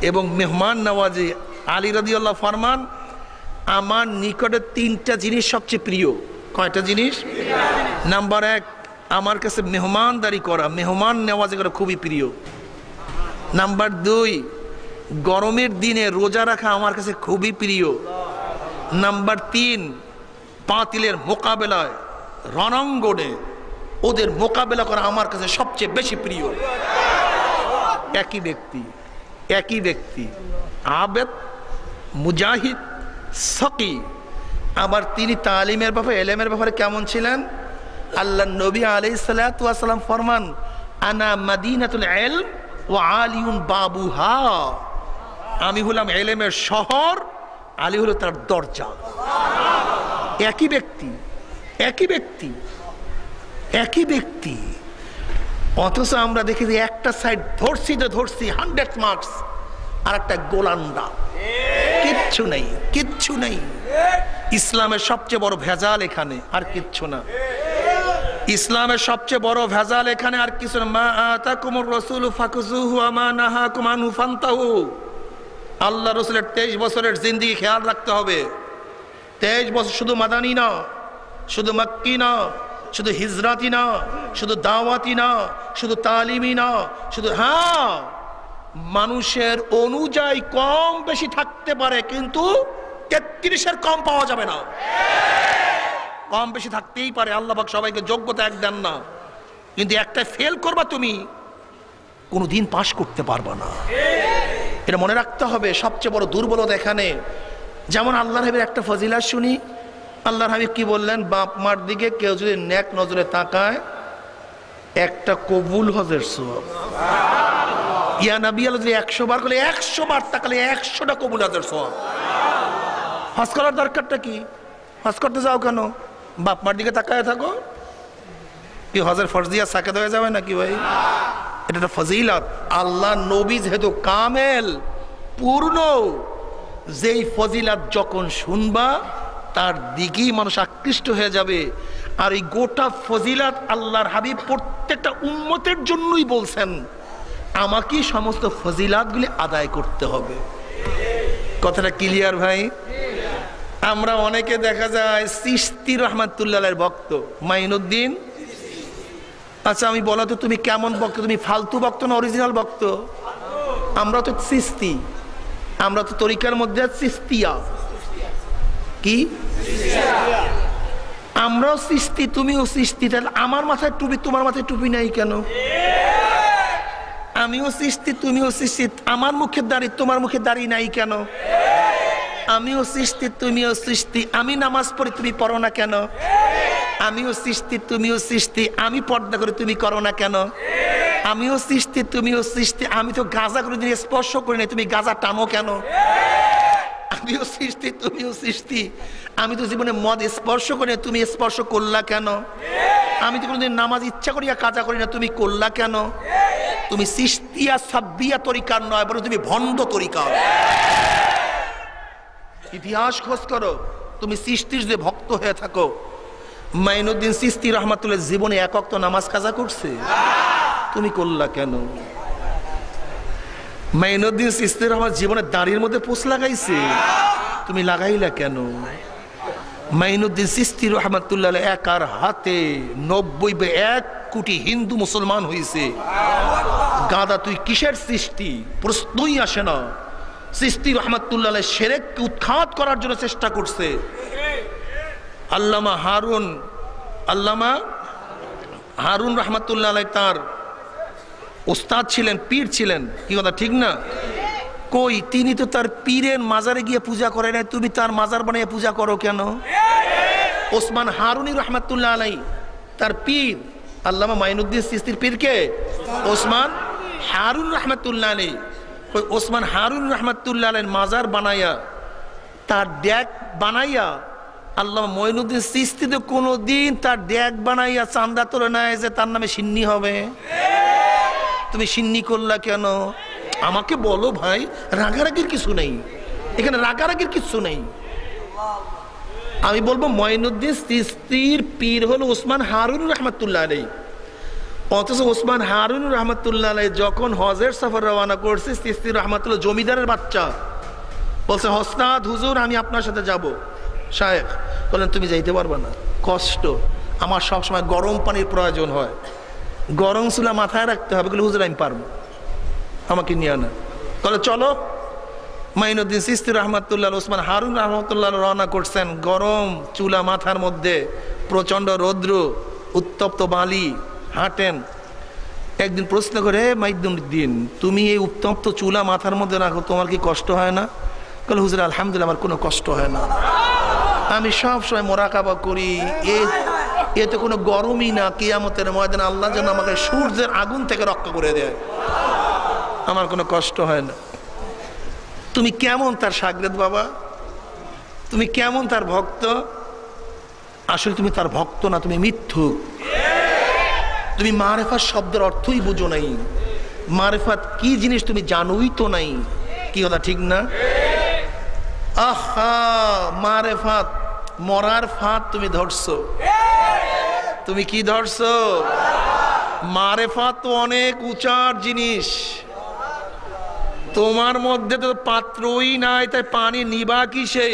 S1: এবং মেহমান নওয়াজি। আলী রাদিয়াল্লাহু ফরমান, আমার নিকটে 3টা জিনিস সবচেয়ে প্রিয়। কয়টা জিনিস? নাম্বার 1, আমার কাছে মেহমানদারি করা, মেহমান নেওয়াজি করা খুবই প্রিয়। নাম্বার 2, গরমের দিনে রোজা রাখা আমার কাছে খুবই প্রিয়। নাম্বার 3, বাতিলের মোকাবেলায় রণাঙ্গনে ওদের মোকাবেলা করা আমার কাছে সবচেয়ে বেশি প্রিয়। একই ব্যক্তি, একই ব্যক্তি, আবেদ, মুজাহিদ, সকি। আবার তিনি তালিমের ব্যাপারে, এলেমের ব্যাপারে কেমন ছিলেন? আল্লাহর নবী আলাইহিস সালাতু ওয়াস সালাম ফরমান, আনা মাদিনাতুল ইলম ওয়া আলিউন বাবুহা। আমি হলাম এলেমের শহর, আলী হলো তার দরজা। একই ব্যক্তি, একই ব্যক্তি, একই ব্যক্তি। অথচ আমরা দেখি যে একটা সাইড ধরছি তো ধরছি 100 মার্কস, আর একটা গোলান্ডা, কিচ্ছু নেই, কিচ্ছু নেই। ইসলামের সবচেয়ে বড় ভেজাল এখানে, আর কিচ্ছু না। ইসলামের সবচেয়ে বড় ভেজাল এখানে আর কিছু না। মা আতাকুমুর রাসূলু ফাকুযুহু ওয়া মা নাহাকুম আনহু ফান্তাহু। আল্লাহ রসুলের 23 বছরের জিন্দেগি খেয়াল রাখতে হবে। 23 বছর শুধু মাদানী না, শুধু মক্কি না, শুধু হিজরাতি না, শুধু দাওয়াতি না, শুধু তালিমি না, শুধু মানুষের অনুযায়ী কম বেশি থাকতে পারে, কিন্তু 33-এর কম পাওয়া যাবে না। কম বেশি থাকতেই পারে, আল্লাহ পাক সবাইকে যোগ্যতা এক দেন না, কিন্তু একটা ফেল করবা তুমি, কোনোদিন পাশ করতে পারবা না। এটা মনে রাখতে হবে। সবচেয়ে বড় দুর্বলতা এখানে যেমন আল্লাহর হাবিবের একটা ফজিলাত শুনি। আল্লাহর হাবিব কি বললেন? বাপ মার দিকে কেউ যদি নেক নজরে তাকায়, একটা কবুল হজের সওয়াব। ইয়া নবী আল্লাহ, যদি 100 বার করলে, 100 বার তাকালে 100টা কবুল হজের সওয়াব। হজ করার দরকারটা কি? হজ করতে যাও কেন? বাপ মার দিকে তাকায় থাকো। কি হজের ফরজিয়া সাকেত হয়ে যাবে নাকি ভাই? এটা একটা ফজিলত। আল্লাহ নবী যেহেতু কামেল, পূর্ণ, যেই ফজিলত যখন শুনবা তার দিকেই মানুষ আকৃষ্ট হয়ে যাবে। আর এই গোটা ফজিলত আল্লাহর হাবিব প্রত্যেকটা উম্মতের জন্যই বলছেন, আমাকেই সমস্ত ফজিলাতগুলি আদায় করতে হবে। কথাটা ক্লিয়ার ভাই? আমরা অনেকে দেখা যায় চিশতি রহমাতুল্লাহের ভক্ত, মাইনুদ্দিন। আচ্ছা আমি বলো তো, তুমি কেমন ভক্ত? তুমি ফালতু ভক্ত না অরিজিনাল ভক্ত? আমরা তো চিশতি, আমরা তো তরিকার মধ্যে চিশতিয়া। কি আমরাও চিশতি, তুমিও চিশতি, তাহলে আমার মাথায় টুপি তোমার মাথায় টুপি নাই কেন? আমিও চিশতি তুমিও চিশতি, আমার মুখের দাড়ি তোমার মুখের দাড়ি নাই কেন? আমিও চিশতি তুমিও চিশতি, আমি নামাজ পড়ি তুমি পড়ো না কেন? আমিও চিশতি তুমিও চিশতি, আমি পর্দা করে তুমি করো না কেন? আমিও চিশতি তুমিও চিশতি, আমি তো গাঁজা করে দিন স্পর্শ করি না, তুমি গাঁজা টানো কেন? আমিও চিশতি তুমিও চিশতি, আমি তো জীবনে মদ স্পর্শ করি না, তুমি স্পর্শ করলা কেন? আমি তো কোনোদিন নামাজ ইচ্ছা করিয়া কাজা করি না, তুমি করলা কেন? তুমি চিশতিয়া সাব্বিয়া তরিকার নয়, বরং তুমি ভণ্ড তরিকার। ইতিহাস খোঁজ করো, তুমি চিশতির যে ভক্ত হয়ে থাকো। মাইনুদ্দিন চিশতি রহমাতুল্লাহ জীবনে এক ওয়াক্ত নামাজ কাজা করছে? তুমি করলা কেন? মাইনুদ্দিন চিশতি রহমান জীবনে দাড়ির মধ্যে পোষ লাগাইছে? তুমি লাগাইলা কেন? মাইনুদ্দিন চিশতি রহমাতুল্লাহ একার হাতে 1 কোটি হিন্দু মুসলমান হয়েছে। গাদা তুই কিসের সৃষ্টি? প্রশ্নই আসে না। চিশতি রহমাতুল্লাহ শিরককে উৎখাত করার জন্য চেষ্টা করছে। আল্লামা হারুন রহমাতুল্লাহ তার ওস্তাদ ছিলেন, পীর ছিলেন। কি কথা ঠিক না? কই, তিনি তো তার পীরের মাজারে গিয়ে পূজা করে না, তুমি তার মাজার বানিয়ে পূজা করো কেন? ওসমান হারুনি রহমাতুল্লাহ আলাই তার পীর, আল্লামা মাইনুদ্দিন চিশতির পীরকে ওসমান হারুন রহমাতুল্লাহ আলাই। ওসমান হারুন রহমাতুল্লাহ আলাইর মাজার বানাইয়া, তার ড্যাক বানাইয়া, আল্লামা মাইনুদ্দিন চিশতি তো কোনোদিন তার ড্যাক বানাইয়া চান্দা তোলে নাই যে তার নামে সিন্নি হবে। তুমি সিন্নি করলা কেন? আমাকে বলো ভাই, রাগারাগির কিছু নেই এখানে, রাগারাগির কিছু নেই। আমি বলবো মাইনুদ্দিন চিশতির পীর হলো ওসমান হারুন রহমাতুল্লাহ আলাই। অথচ ওসমান হারুন রহমাতুল্লাহ আলাই যখন হজের সফর রওনা করছে, চিশতি রহমাতুল্লাহ জমিদারের বাচ্চা বলছে, হস্তাদ হুজুর আমি আপনার সাথে যাব। শায়েখ বললেন, তুমি যাইতে পারবে না, কষ্ট, আমার সবসময় গরম পানির প্রয়োজন হয়, গরম চুলা মাথায় রাখতে হবে। বলে হুজুর আমি পারবো, আমাকে নিয়ে আনা। বলে চলো। মাইনুদ্দিন চিশতি রহমাতুল্লাহ ওসমান হারুন রহমাতুল্লাহ রওনা করছেন, গরম চুলা মাথার মধ্যে, প্রচন্ড রৌদ্র, উত্তপ্ত বালি, হাঁটেন। একদিন প্রশ্ন করে, মাইনুদ্দিন তুমি এই উত্তপ্ত চুলা মাথার মধ্যে রাখো, তোমার কি কষ্ট হয় না? বলে হুজুর আলহামদুলিল্লাহ আমার কোনো কষ্ট হয় না, আমি সব সময় মোরাকাবা করি, এ তো কোনো গরমই না। কিয়ামতের ময়দানে আল্লাহ যেন আমাকে সূর্যের আগুন থেকে রক্ষা করে দেয়, আমার কোনো কষ্ট হয় না। তুমি কেমন তার শাগরেদ বাবা? তুমি কেমন তার ভক্ত? আসলে তুমি তার ভক্ত না, তুমি মিথ্যুক। তুমি মারেফাত শব্দের অর্থই বুঝো নাই। মারেফাত কি জিনিস তুমি জানোই তো নাই। কি কথা ঠিক না? আহা, মারেফাত, মরার ফাঁদ তুমি ধরছো। তুমি কি ধরছো? মারেফাত তো অনেক উঁচার জিনিস, তোমার মধ্যে তো পাত্রই নাই, তাই পানি নিবা কিসে?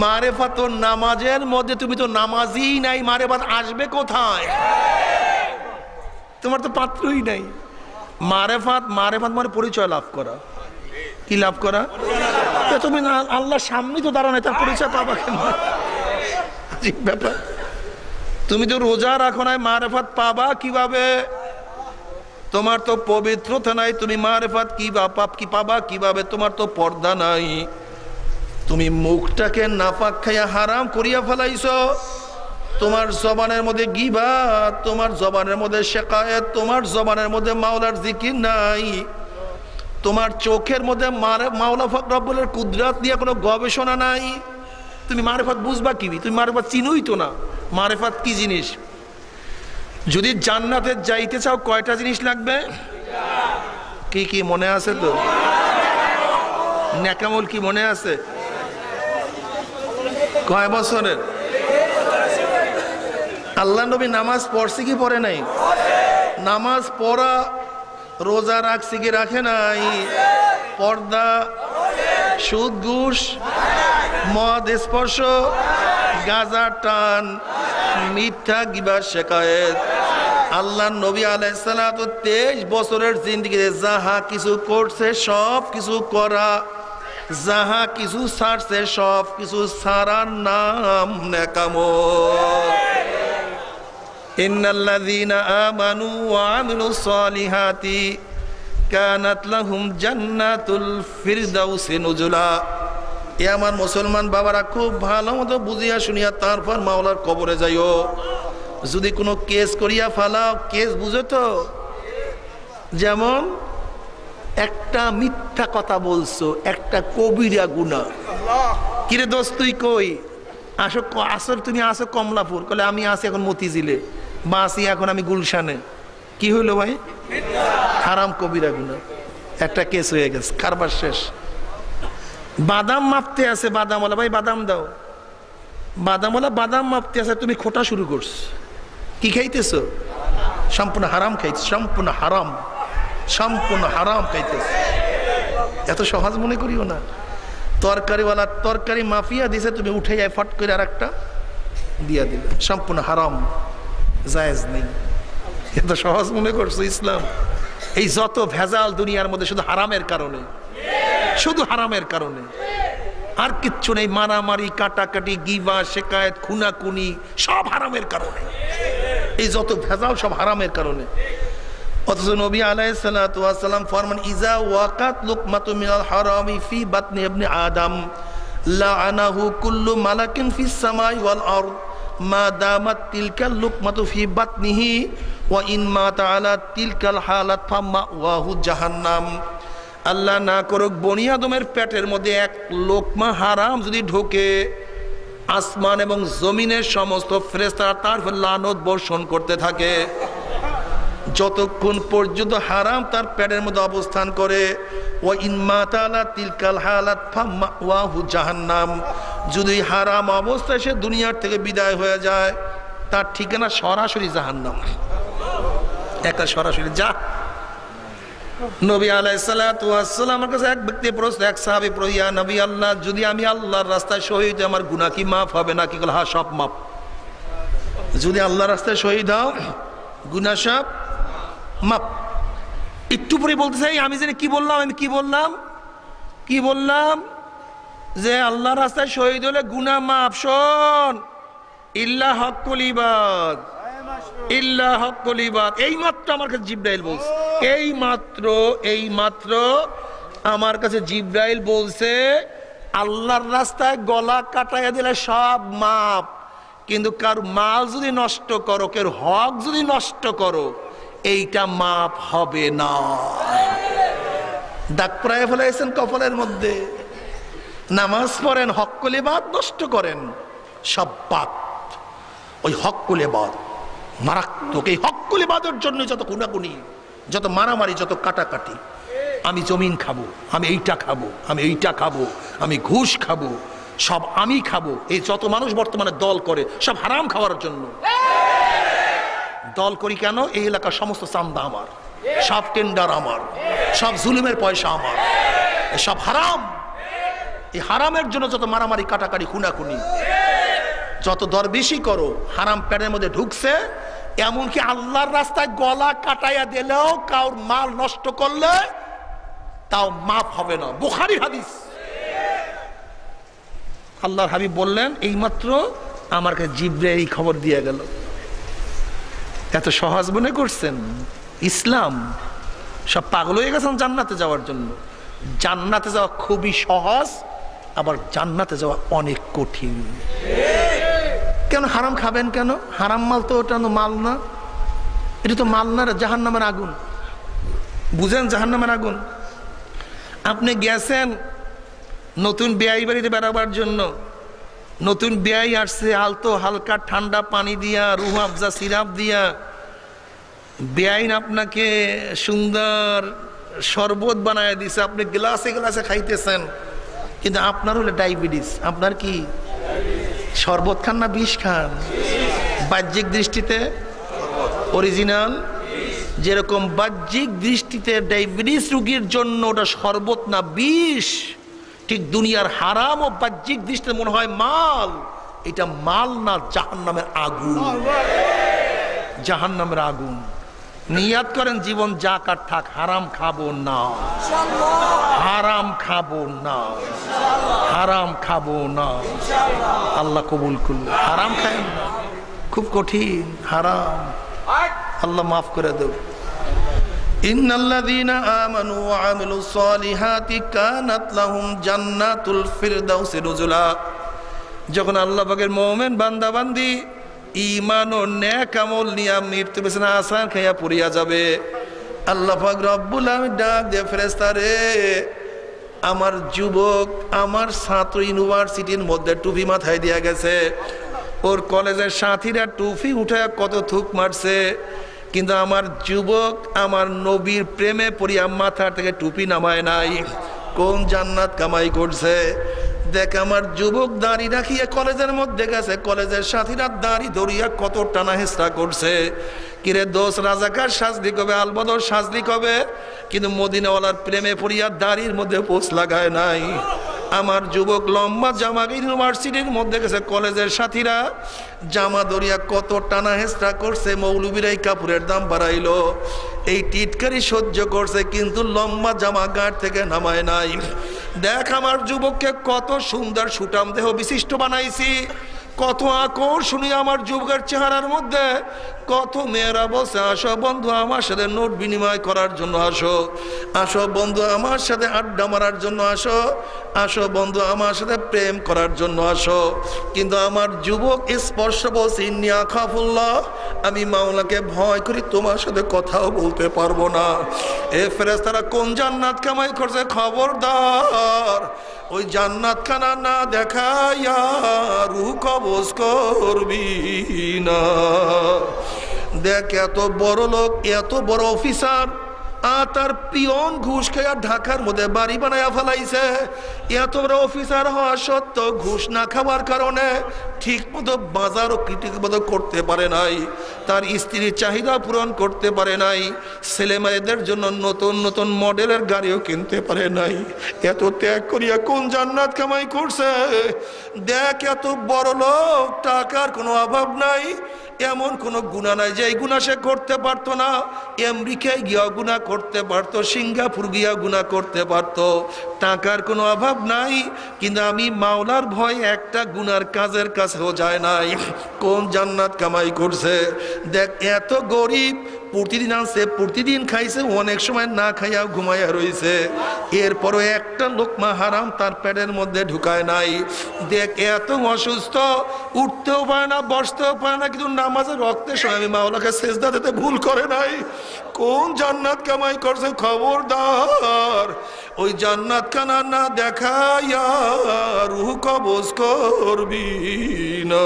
S1: মারেফাত নামাজের মধ্যে, তুমি তো নামাজই নাই, মারেফাত আসবে কোথায়? তোমার তো পাত্রই নাই। মারেফাত মানে পরিচয় লাভ করা। কি লাভ করা? তুমি আল্লাহর সামনে তো দাঁড়ানো, তার পরিচয় পাবা কেন? ব্যাপার। তুমি তো রোজা রাখো নাই, মারেফাত পাবা কিভাবে? তোমার তো পবিত্রতা নাই, তুমি মারেফাত কি পাবা কিভাবে? তোমার তো পর্দা নাই, তুমি মুখটাকে নাপাক খাইয়া হারাম করিয়া ফেলাইছো। তোমার জবানের মধ্যে গীবাত, তোমার জবানের মধ্যে শিকায়াত, তোমার জবানের মধ্যে মাওলার জিকির নাই, তোমার চোখের মধ্যে মাওলা রব্বুলের কুদরত নিয়ে কোনো গবেষণা নাই। তুমি মারেফাত বুঝবা কি? তুমি মারেফাত চিনোই তো না। মারেফাত কি জিনিস? যদি জান্নাতে যাইতে চাও কয়টা জিনিস লাগবে? কি কি মনে আছে তো? নেকামল কি মনে আছে? কয় বছরের? আল্লাহ নবী নামাজ পড়ছে কি পড়ে নাই? নামাজ পড়া, রোজা রাখছে কি রাখে নাই? পর্দা, সুদ ঘুষ, মদ স্পর্শ, গাঁজা টান, মিথ্যা গিবা শিকায়েত। আল্লাহ নবী আলাইহিস সালাতু 23 বছরের জিন্দেগিতে যাহা কিছু করছে সব কিছু করা, যাহা কিছু ছাড়ছে সব কিছু ছাড়ার নাম নেকামল। ইন্নাল্লাযীনা আমানু ওয়া আমিলুস সালিহাতি কানাত লাহুম জান্নাতুল ফিরদাউসি নুজুলা। এ আমার মুসলমান বাবারা, খুব ভালো মতো বুঝিয়া শুনিয়া তারপর মাওলার কবরে যাইও। যদি কোনো কেস করিয়া ফালাও, কেস বুঝো তো? যেমন একটা মিথ্যা কথা বলছো, একটা কবিরা গুনাহ। কিরে দোস্ত তুই কই আসো? আসর তুমি আসো কমলাপুর। কলে আমি আসি এখন মতিঝিলে, বা আসি এখন আমি গুলশানে। কি হইলো ভাই? হারাম কবিরা গুনাহ, একটা কেস হয়ে গেছে, কারবার শেষ। বাদাম মাপতে আছে বাদামওয়ালা, ভাই বাদাম দাও। বাদামওয়ালা বাদাম মাপতে আছে, তুমি খোটা শুরু করছো। কি খাইতেছো? সম্পূর্ণ হারাম খাইছো, সম্পূর্ণ হারাম, সম্পূর্ণ হারাম খাইতেছো। এত সহজ মনে করিও না। তরকারিওয়ালা তরকারি মাফিয়া দিছে, তুমি উঠে যায় ফট করে আর একটা দিয়া দিলে, সম্পূর্ণ হারাম, জায়েজ নেই। এত সহজ মনে করছো ইসলাম? এই যত ভেজাল দুনিয়ার মধ্যে শুধু হারামের কারণে, শুধু হারামের কারণে, আর কিচ্ছু নেই। মারামারি, কাটাকাটি, গিবা, শিকায়েত, খুনাখুনি সব হারামের কারণে। এই যত ভেজাল সব হারামের কারণে। অথচ নবী আলাইহিস সালাতু ওয়াস সালাম ফরমান, ইজা ওয়াকাত লুকমাতু মিনাল হারামি ফি বাতনি ইবনে আদম লাআনাহু কুল্লু মালাকিন ফিস সামাই ওয়াল আরদ মা দামাত তিলকাল লুকমাতু ফি বাতনিহি ওয়া ইন মাতা আলা তিলকাল হালাত ফামাওয়াহু জাহান্নাম। আল্লাহ না করুক, বনি আদমের পেটের মধ্যে এক লোকমা হারাম যদি ঢোকে, আসমান এবং জমিনের সমস্ত ফেরেশতারা তার লানত বর্ষণ করতে থাকে যতক্ষণ পর্যন্ত হারাম তার পেটের মধ্যে অবস্থান করে। ওয়া ইন মাতা আলা তিলকাল হালাত ফামাওয়াহু জাহান্নাম। যদি হারাম অবস্থায় সে দুনিয়ার থেকে বিদায় হয়ে যায়, তার ঠিকানা সরাসরি জাহান্নাম। একটা সরাসরি যা। নবী আলাইহিস সালাতু ওয়াস সালামের কাছে এক ব্যক্তি প্রশ্ন, এক সাহাবী প্রশ্ন, ইয়া নবী আল্লাহ, যদি আমি আল্লাহর রাস্তায় শহীদ হই, আমার গুনাহ কি মাফ হবে নাকি? বলে হ্যাঁ, সব মাফ। যদি আল্লাহর রাস্তায় শহীদ হও, গুনাহ সব মাফ। একটু পরে বলতে চাই, আমি জানি কি বললাম, আমি কি বললাম যে আল্লাহর রাস্তায় শহীদ হলে গুনাহ মাফ। শোন, ইল্লা হক্কুল ইবাদ, ইল্লা হক্কুল ইবাদ। এই মাত্র আমার কাছে জিবরাইল বলছে, এই মাত্র আমার কাছে জিবরাইল বলছে, আল্লাহর রাস্তায় গলা কাটাইয়া দিলে সব মাপ, কিন্তু কার মাল যদি নষ্ট করো, কার হক যদি নষ্ট করো, এইটা মাপ হবে না। দাগ প্রায় ফেলাইছেন কপালের মধ্যে। নামাজ পড়েন, হক্কুল ইবাদ নষ্ট করেন, সব বাদ। ওই হক্কুল ইবাদ মারাত্মক। এই হক্কুল ইবাদের জন্য যত খুনাখুনি, যত মারামারি, যত কাটাকাটি। আমি জমিন খাবো, আমি এইটা খাবো, আমি এইটা খাবো, আমি ঘুষ খাবো, সব আমি খাবো। এই যত মানুষ বর্তমানে দল করে, সব হারাম খাওয়ার জন্য দল করি। কেন? এই এলাকার সমস্ত চান্দা আমার, সব টেন্ডার আমার, সব জুলুমের পয়সা আমার, সব হারাম। এই হারামের জন্য যত মারামারি, কাটাকাটি, খুনাখুনি, যত দরবেশি করো, হারাম প্যানের মধ্যে ঢুকছে। এমনকি আল্লাহর রাস্তায় গলা কাটাইয়া দিলেও, কাউর মাল নষ্ট করলে তাও মাফ হবে না। বুখারী হাদিস। আল্লাহর হাবিব বললেন, এইমাত্র আমার কাছে জিবরাইল খবর দিয়ে গেল। এত সহজ মনে করছেন ইসলাম? সব পাগল হয়ে গেছেন জান্নাতে যাওয়ার জন্য। জান্নাতে যাওয়া খুবই সহজ, আবার জান্নাতে যাওয়া অনেক কঠিন। কেন হারাম খাবেন কেন? হারাম মাল তো ওটা মাল না, এটা তো মাল না, জাহান্নামের আগুন। বুঝেন জাহান্নামের আগুন। আপনি গেছেন নতুন বিয়াই বাড়িতে বেড়াবার জন্য, নতুন বিয়াই আসছে, আলতো হালকা ঠান্ডা পানি দিয়া, রুহ আফজা সিরাপ দিয়া বেআইন আপনাকে সুন্দর শরবত বানায় দিছে, আপনি গ্লাসে গ্লাসে খাইতেছেন, কিন্তু আপনার হলো ডায়াবেটিস। আপনার কি শরবত খান না বিষ খান? বাহ্যিক দৃষ্টিতে অরিজিনাল, যেরকম বাহ্যিক দৃষ্টিতে ডায়াবেটিস রোগীর জন্য ওটা শরবত না বিষ, ঠিক দুনিয়ার হারাম ও বাহ্যিক দৃষ্টিতে মনে হয় মাল, এটা মাল না, জাহান্নামের আগুন। জাহান্নামের আগুন। নিয়াত করেন জীবন যা কার থাক, হারাম খাবো না, হারাম খাবো না, হারাম খাবো না। আল্লাহ কবুল করল। হারাম খায় না, খুব কঠিন হারাম, আল্লাহ মাফ করে দেব। ইন্নাল্লাযীনা আমানু ওয়া আমিলুস সালিহাতি কানাত লাহুম জান্নাতুল ফিরদাউসি নুজুলা। যখন আল্লাহ পাকের মুমিন বান্দা বান্দি ঈমান ও নেক আমল নিয়ে মৃত্যু বিছানা আসান খাইয়া পড়িয়া যাবে, আল্লাহ পাক রব্বুল আলামিন ডাক দিয়ে ফেরেশতারে, আমার যুবক, আমার ছাত্র ইউনিভার্সিটির মধ্যে টুপি মাথায় দিয়া গেছে, ওর কলেজের সাথীরা টুপি উঠায় কত থুক মারছে, কিন্তু আমার যুবক আমার নবীর প্রেমে পড়িয়া মাথা থেকে টুপি নামায় নাই। কোন জান্নাত কামাই করছে? দেখ, আমার যুবক দাড়ি রাখিয়া কলেজের মধ্যে গেছে, কলেজের সাথীরা দাড়ি ধরিয়া কত টানা হেঁচড়া করছে। কিরে দোষ, রাজাকার সাজলি কবে, আলবদর সাজলি কবে, কিন্তু মদিনাওয়ালার প্রেমে পড়িয়া দাড়ির মধ্যে পোষ লাগায় নাই। আমার যুবক লম্বা জামা ইউনিভার্সিটির মধ্যে গেছে, কলেজের সাথীরা জামা ধরিয়া কত টানা হেঁচড়া করছে, মৌলবীরাই কাপড়ের দাম বাড়াইলো, এই টিটকারি সহ্য করছে, কিন্তু লম্বা জামা গাঁট থেকে নামায় নাই। দেখ, আমার যুবককে কত সুন্দর সুঠাম দেহ বিশিষ্ট বানাইছি, কত আকর্ষণীয় আমার যুবকের চেহারার মধ্যে। কত মেয়েরা বলছে, আসো বন্ধু আমার সাথে নোট বিনিময় করার জন্য আসো, আসো বন্ধু আমার সাথে আড্ডা মারার জন্য আসো, আসো বন্ধু আমার সাথে প্রেম করার জন্য আসো। কিন্তু আমার যুবক স্পর্শ বলছে, ইন্নী আখাফুল্লাহ, আমি মাওলাকে ভয় করি, তোমার সাথে কথাও বলতে পারবো না। এ ফেরেশতারা কোন জান্নাত কামাই করছে? খবরদার, ওই জান্নাত খানা না দেখাইয়া রূহ কবজ করবি না। দেখ, এত বড় লোক, এত বড় অফিসার, তার পিয়ন ঘুষ খাইয়া ঢাকার মধ্যে বাড়ি বানাইয়া ফেলাইছে। এত বড় অফিসার হওয়া সত্ত্বেও ঘুষ না খাওয়ার কারণে ঠিক মতো বাজারও ঠিক মতো করতে পারে নাই, তার স্ত্রীর চাহিদা পূরণ করতে পারে নাই, ছেলে মেয়েদের জন্য নতুন নতুন মডেলের গাড়িও কিনতে পারে নাই। এত ত্যাগ করিয়া কোন জান্নাত কামাই করছে? দেখ, এত বড় লোক, টাকার কোনো অভাব নাই, এমন কোনো গুনাহ নাই যে এই গুনাহ সে করতে পারতো না। আমেরিকায় গিয়া গুনাহ করতে পারতো, সিঙ্গাপুর গিয়া গুনাহ করতে পারতো, টাকার কোনো অভাব নাই, কিন্তু আমি মাওলার ভয় একটা গুনার কাজের কাছেও যায় নাই। কোন জান্নাত কামাই করছে? দেখ, এত গরিব, প্রতিদিন আনছে, প্রতিদিন খাইছে, অনেক সময় না খাইয়া ঘুমাইয়া রয়েছে, এরপরও একটা লোকমা হারাম তার পেটের মধ্যে ঢুকায় নাই। দেখ, এত অসুস্থ, উঠতেও পারে না, বসতেও পারে না, কিন্তু নামাজের রক্তের সময় আমি মাওলাকে সেজদা দিতে ভুল করে নাই। কোন জান্নাত কামাই করছে? খবরদার, ওই জান্নাত খানা না দেখাইয়া রূহ কবজ করবি না।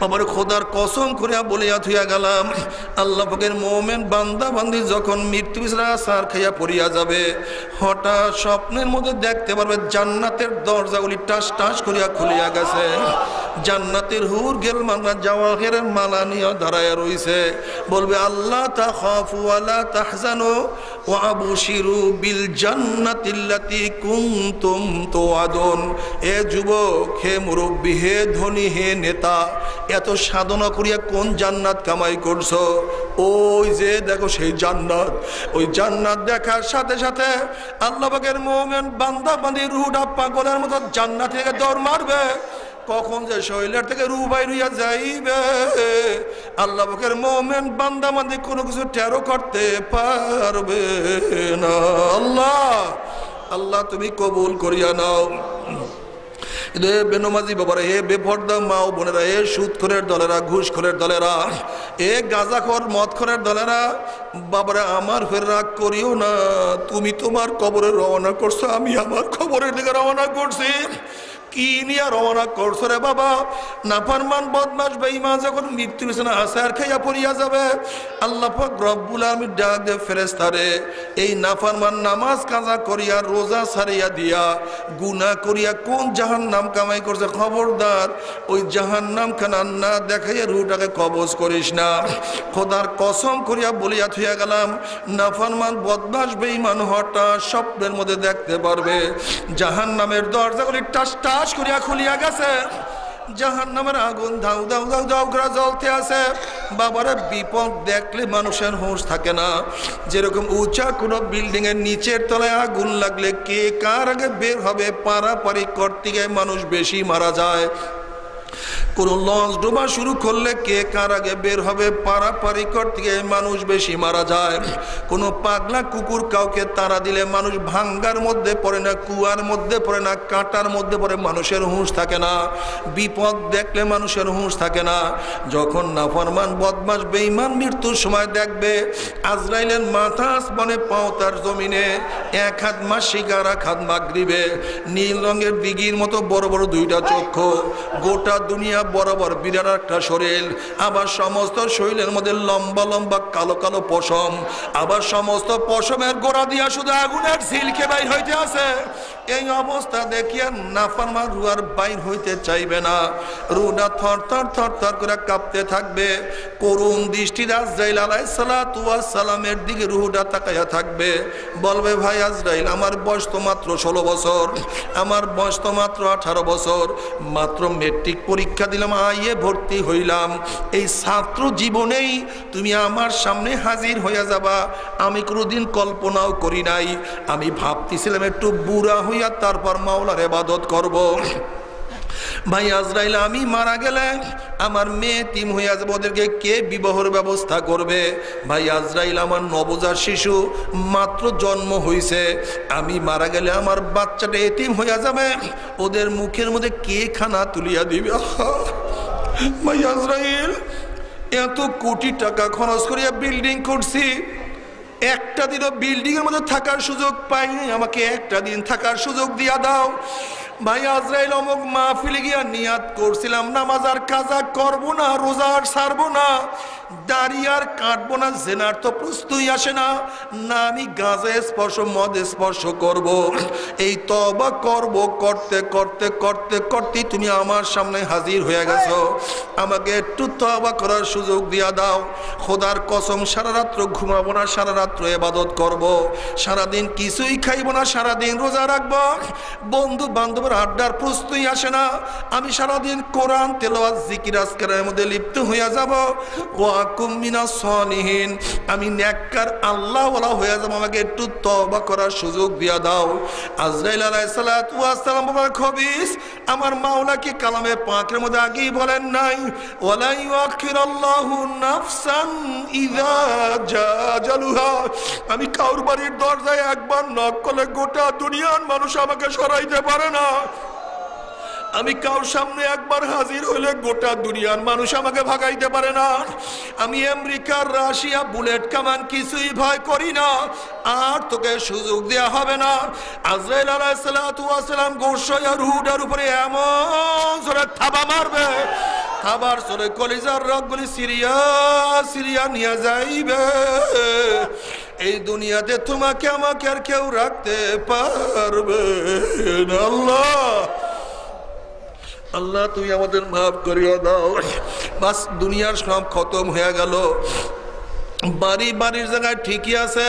S1: আমার খোদার কসম করিয়া বলিয়া থুইয়া গেলাম, আল্লাহ পাকের মুমিন বান্দা বান্দি যখন মৃত্যু বিছানা সার খাইয়া পড়িয়া যাবে, হঠাৎ স্বপ্নের মধ্যে দেখতে পারবে জান্নাতের দরজাগুলি টাস টাস করিয়া খুলিয়া গেছে, জান্নাতের হুর গেল মালা জাওয়াহিরের মালা নিয়ে দাঁড়াইয়া রইছে, বলবে আল্লাহ তাখাফু ওয়ালা তাহজানু ওয়া আবশিরু বিল জান্নাতিল্লাতী কুনতুম তুআদুন। এ যুবক, হে মুরব্বী, হে ধনী, হে নেতা, এত সাধনা করিয়া কোন জান্নাত কামাই করছো? ওই যে দেখো সেই জান্নাত। ওই জান্নাত দেখার সাথে সাথে আল্লাহ পাকের মুমিন বান্দা বান্দি রুহটা পাগলের মতো জান্নাত থেকে দৌড় মারবে। কখন যে শরীরের থেকে রূহ বাইর হইয়া যাইবে, আল্লাহ পাকের মুমিন বান্দা বান্দি কোনো কিছু টেরও করতে পারবে না। আল্লাহ
S2: আল্লাহ তুমি কবুল করিয়া নাও। হে বেনমাজি বাবারা, হে বেপর্দা মা ও বোনেরা, হে সুদখোরের দলেরা, ঘুষখোরের দলেরা, এ গাঁজাখোর মদখোরের দলেরা, বাবারা আমার ফের রাগ করিও না। তুমি তোমার কবরে রওনা করছো, আমি আমার কবরের দিকে রওনা করছি। কি নিয়ে রওনা করছো রে বাবা? নাফরমান বদমাশ বেঈমান যখন মৃত্যু বিছানা আছাড় খাইয়া পড়িয়া যাবে, আল্লাহ পাক রব্বুল আলামিন ডাক দে ফেরেশতারে, এই নাফরমান নামাজ কাজা করিয়া রোজা ছাড়িয়া দিয়া গুনাহ করিয়া কোন জাহান্নাম কামাই করছে, খবরদার ওই জাহান্নাম খানা না দেখাইয়া রুহটাকে কবজ করিস না। খোদার কসম করিয়া বলিয়া থইয়া গেলাম, নাফরমান বদমাশ বেঈমান হঠাৎ স্বপ্নের মধ্যে দেখতে পারবে জাহান্নামের দরজাগুলি টাস টাস করিয়া খুলিয়া গেছে, জাহান্নামের আগুন ধাউ ধাউ ধাউ ধাউ করে জ্বলতে আছে। বাবারা বিপদ দেখলে মানুষের হুঁশ থাকে না। যেরকম উঁচা কোনো বিল্ডিং এর নিচের তলায় আগুন লাগলে কে কার আগে বের হবে পারাপারি করতে গিয়ে মানুষ বেশি মারা যায়। কোন লঞ্চ ডোবা শুরু করলে কে কার আগে বের হবে পারাপারি করতে গিয়ে মানুষ বেশি মারা যায়। কোনো পাগলা কুকুর কাউকে তাড়া দিলে মানুষ ভাঙ্গার মধ্যে পড়ে না, কুয়ার মধ্যে পড়ে না, কাঁটার মধ্যে পড়ে, মানুষের হুঁশ থাকে না। বিপদ দেখলে মানুষের হুঁশ থাকে না। যখন নাফরমান বদমাশ বেঈমান মৃত্যুর সময় দেখবে আজরাইলের মাথা আসমানে পাও তার জমিনে, এক হাত মাসিক আর এক হাত মাগরিবে, নীল রঙের দিঘির মতো বড় বড় দুইটা চক্ষু, গোটা দুনিয়া বরাবর বিরাট একটা শরীর, আবার সমস্ত শরীরের মধ্যে লম্বা লম্বা কালো কালো পশম, আবার সমস্ত পশমের গোড়া দিয়া শুধু আগুনের ঝিলকে বাইর হইতে আছে। এই অবস্থা দেখিয়া নাফরমান রূহ আর বাইর হইতে চাইবে না। রূহটা থর থর থর থর করে কাঁপতে থাকবে। করুণ দৃষ্টি আজরাইল আলাইহিস সালাতু ওয়াস সালামের দিকে রূহটা তাকাইয়া থাকবে। বলবে, ভাই আজরাইল, আমার বয়স তো মাত্র 16 বছর, আমার বয়স তো মাত্র 18 বছর, মাত্র মেট্রিক পরীক্ষা দিলাম, আইয়ে ভর্তি হইলাম। এই ছাত্র জীবনেই তুমি আমার সামনে হাজির হইয়া যাবা, আমি কোনোদিন কল্পনাও করি নাই। আমি ভাবতেছিলাম একটু বুড়া হইয়া তারপর মাওলার ইবাদত করব। ভাই আজরাইল, আমি মারা গেলে আমার মেয়ে তিম হইয়া যাবে, ওদেরকে কে বিবাহের ব্যবস্থা করবে? ভাই আজরাইল, আমার নবজাত শিশু মাত্র জন্ম হইছে, আমি মারা গেলে আমার বাচ্চাটা এতিম হইয়া যাবে, ওদের মুখের মধ্যে কে খানা তুলিয়া দিবে? ভাই আজরাইল, এত কোটি টাকা খরচ করিয়া বিল্ডিং করছি, একটা দিনও বিল্ডিং এর মধ্যে থাকার সুযোগ পাইনি, আমাকে একটা দিন থাকার সুযোগ দিয়া দাও। ভাই আজরাইল, অমুক মাহফিলে গিয়া নিয়াত করছিলাম নামাজ আর কাজা করবো না, রোজা আর ছাড়বো না, দাড়ি আর কাটবো না, জেনার তো প্রশ্নই আসে না, না আমি গাঁজা স্পর্শ মদ স্পর্শ করব। এই তওবা করব, করতে করতে করতে করতে তুমি আমার সামনে হাজির হয়ে গেছো, আমাকে একটু তওবা করার সুযোগ দিয়া দাও। খোদার কসম, সারা রাত্র ঘুমাবো না, সারা রাত্র ইবাদত করব, সারাদিন কিছুই খাইবো না, সারাদিন রোজা রাখবো, বন্ধু বান্ধবের আড্ডার প্রশ্নই আসে না, আমি সারাদিন কোরআন তেলাওয়াত জিকির আজকারের মধ্যে লিপ্ত হইয়া যাব। ওয়াকুম মিনাস সালিহিন, আমি নেককার আল্লাহওয়ালা হইয়া যাব, আমাকে একটু তওবা করার সুযোগ দিয়া দাও। আজরাইল আলাইহিস সালাতু ওয়াস সালাম বাবা খবিস, আমার মাওলা কি কালামে পাকের মধ্যে আগেই বলেন নাই, ওয়ালা ইউআখিরুল্লাহু নাফসান ইযা জাআ আজালুহা? আমি কাউর বাড়ির দরজায় একবার নক করলে গোটা দুনিয়ার মানুষ আমাকে সরাইতে পারে না। আমি কাউর সামনে একবার হাজির হইলে গোটা দুনিয়ার মানুষ আমাকে ভাগাইতে পারে না। আমি আমেরিকার রাশিয়া বুলেট কামান কিছুই ভয় করি না, আর তোকে সুযোগ দেয়া হবে না। আজরাইল আলাইহিস সালাতু ওয়াস সালাম গোশয়া রুহুটার উপরে এমন জোরে থাবা মারবে, থাবার জোরে কলিজার রগগুলি সিরিয়া সিরিয়া নিয়ে যাইবে। এই দুনিয়াতে তোমাকে আমাকে আর কেউ রাখতে পারবে না। আল্লাহ আল্লাহ, তুমি আমাদের মাফ করিয়া দাও। বাস দুনিয়ার সব খতম হয়ে গেল। বাড়ি বাড়ির জায়গায় ঠিকই আছে,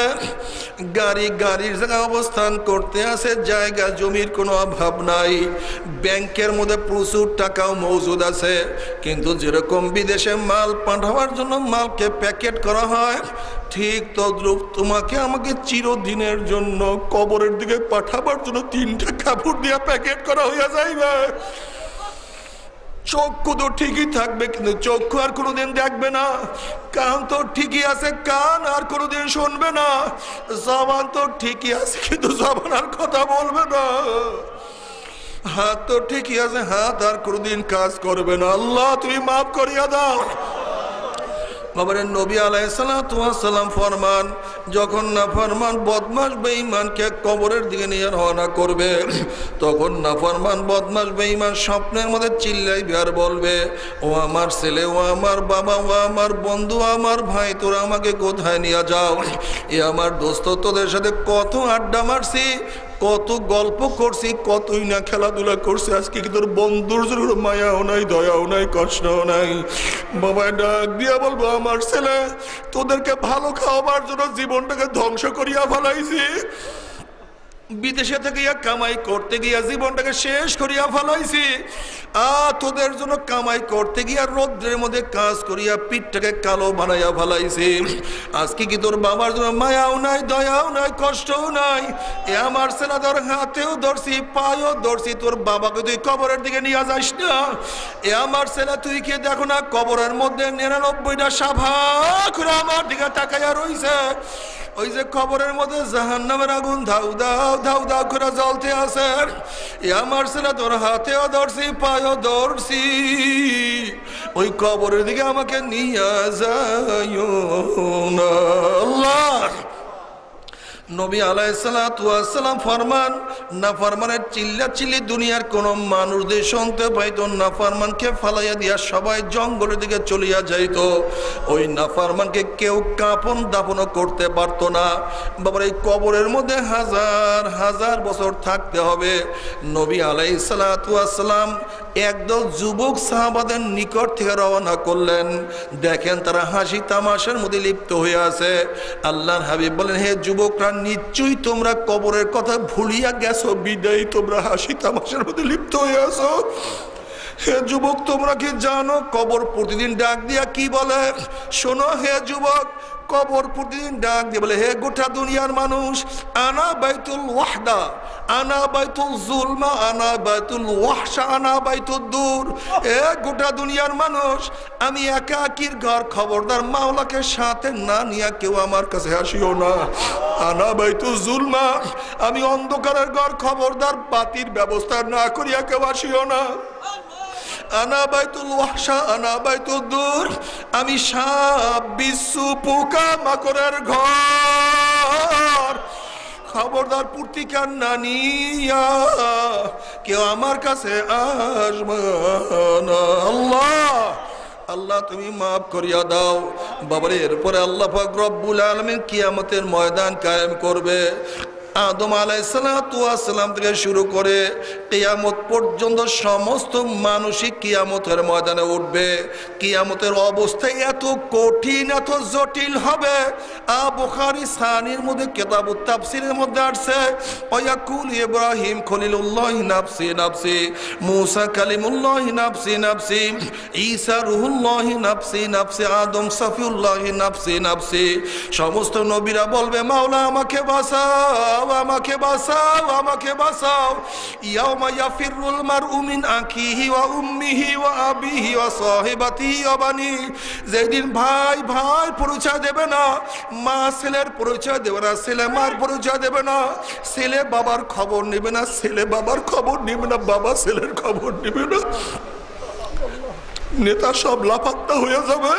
S2: গাড়ি গাড়ির জায়গায় অবস্থান করতে আছে, জায়গা জমির কোনো অভাব নাই, ব্যাংকের মধ্যে প্রচুর টাকাও মজুদ আছে। কিন্তু যেরকম বিদেশে মাল পাঠাবার জন্য মালকে প্যাকেট করা হয়, ঠিক তদ্রূপ তোমাকে আমাকে চিরদিনের জন্য কবরের দিকে পাঠাবার জন্য 3টা কাপড় দিয়া প্যাকেট করা হইয়া যাইবে। চক্ষু তো ঠিকই থাকবে, কিন্তু চক্ষু আর কোনোদিন দেখবে না। কান তো ঠিকই আছে, কান আর কোনোদিন শুনবে না। জবান তো ঠিকই আছে, কিন্তু জবান আর কথা বলবে না। হাত তো ঠিকই আছে, হাত আর কোনোদিন কাজ করবে না। আল্লাহ তুমি মাফ করিয়া দাও। বাবারে নবী আলাইহিসসালাম ফরমান, যখন নাফরমান বদমাশ বেঈমানকে কবরের দিকে নিয়ে রওনা করবে, তখন নাফরমান বদমাশ বেঈমান স্বপ্নের মধ্যে চিল্লাইবে আর বলবে, ও আমার ছেলে, ও আমার বাবা, ও আমার বন্ধু, আমার ভাই, তোরা আমাকে কোথায় নিয়ে যাও? এ আমার দোস্ত, তোদের সাথে কত আড্ডা মারছি, কত গল্প করছি, কতই না খেলাধুলা করছি, আজকে কি তোর বন্ধুর জন্য মায়াও নাই, দয়াও নাই, কষ্টও নাই? বাবা ডাক দিয়া বলবো, আমার ছেলে, তোদেরকে ভালো খাওয়াবার জন্য জীবনটাকে ধ্বংস করিয়া ফেলাইছি। বিদেশে থেকে কামাই করতে গিয়া জীবনটাকে শেষ করিয়া ফেলাইছি। তোদের জন্য কামাই করতে গিয়া রৌদ্রের মধ্যে কাজ করিয়া পিঠটাকে কালো বানাইয়া ফেলাইছি। আজকে কি তোর বাবার জন্য মায়াও নাই, দয়াও নাই, কষ্টও নাই? এ আমার ছেলে, তোর হাতেও ধরছি, পায়েও ধরছি, তোর বাবাকে তুই কবরের দিকে নিয়ে যাস না। এ আমার ছেলে, তুই কি দেখো না কবরের মধ্যে 99টা সাভা করে আমার দিকে তাকাইয়া রইছে। ওই যে কবরের মধ্যে জাহান্নামের আগুন ধাউ দাও ধাউ দাউ করে জ্বলতে আছে। আমার ছেলে, তোর হাতেও ধরছি, পায়েও ধরছি, ওই কবরের দিকে আমাকে নিয়ে যাইও না। আল্লাহ নবী আলাইহিসসালাম ফরমান, নাফরমানের চিল্লা চিল্লি দুনিয়ার কোন মানুষ দিয়ে শুনতে পাইতো, নাফরমানকে ফালাইয়া দিয়া সবাই জঙ্গলের দিকে চলিয়া যাইত। ওই নাফরমানকে কেউ কাপন দাপনও করতে পারতো না। বাবার এই কবরের মধ্যে হাজার হাজার বছর থাকতে হবে। নবী আলাইহিসসালাম একদল যুবক সাহাবাদের নিকট থেকে রওনা করলেন। দেখেন তারা হাসি তামাশার মধ্যে লিপ্ত হয়ে আছে। আল্লাহর হাবিব বলেন, হে যুবকরা, নিশ্চয়ই তোমরা কবরের কথা ভুলিয়া গেছো, বিদায় তোমরা হাসি তামাশার মধ্যে লিপ্ত হয়ে আছো। হে যুবক, তোমরা কি জানো কবর প্রতিদিন ডাক দিয়া কি বলে? শোনো হে যুবক, কবর প্রতিদিন ডাক দিয়ে বলে, হে গোটা দুনিয়ার মানুষ, আনা বাইতুল ওয়াহদা, আনা বাইতুল জুলমা, আনা বাইতুল ওয়াহশা, আনা বাইতুল দূর। এ গোটা দুনিয়ার মানুষ, আমি একাকির ঘর, খবরদার মাওলাকে সাথে না নিয়ে কেউ আমার কাছে আসিও না। আনা বাইতুল জুলমা, আমি অন্ধকারের ঘর, খবরদার বাতির ব্যবস্থা না করিয়া কেউ আসিও না। আনা বাইতুল ওয়াহশা, আনা বাইতুল দূর, আমি সাপ বিচ্ছু পোকা মাকড়ের ঘর, খবরদার পূর্তিকার না নিয়া কেউ আমার কাছে আসবে না। আল্লাহ আল্লাহ তুমি মাফ করিয়া দাও। বাবারে এরপরে আল্লাহ পাক রব্বুল আলামিন কিয়ামতের ময়দান কায়েম করবে। আদম আলাইহিসসালাম থেকে শুরু করে কিয়ামত পর্যন্ত সমস্ত মানুষই কিয়ামতের ময়দানে উঠবে। কিয়ামতের অবস্থা এত কঠিন, এত জটিল হবে। বুখারী সানির মধ্যে কিতাবুত তাফসীরের মধ্যে আসছে, ওয়াকুল ইব্রাহিম খলিলুল্লাহ নাফসি নাফসি, মুসা কালিমুল্লাহ নাফসি নাফসি, ঈসা রূহুল্লাহ নাফসি নাফসি, আদম সফিউল্লাহ নাফসি নাফসি। সমস্ত নবীরা বলবে, মাওলা আমাকে বাঁচাও, আমাকে বাঁচাও, আমাকে বাঁচাও। ইয়াউমা ইয়াফিরুল মারউ মিন আখিহি ওয়া উম্মিহি ওয়া আবিহি ওয়া সাহিবাতিহি ওয়া বানি। যেদিন ভাই ভাই পরিচয় দেবে না, মা ছেলের পরিচয় দেবে না, ছেলে মার পরিচয় দেবে না, ছেলে বাবার খবর নেবে না, ছেলে বাবার খবর নেবে না, বাবা ছেলের খবর নেবে না। নেতা সব লাপাত্তা হয়ে যাবে।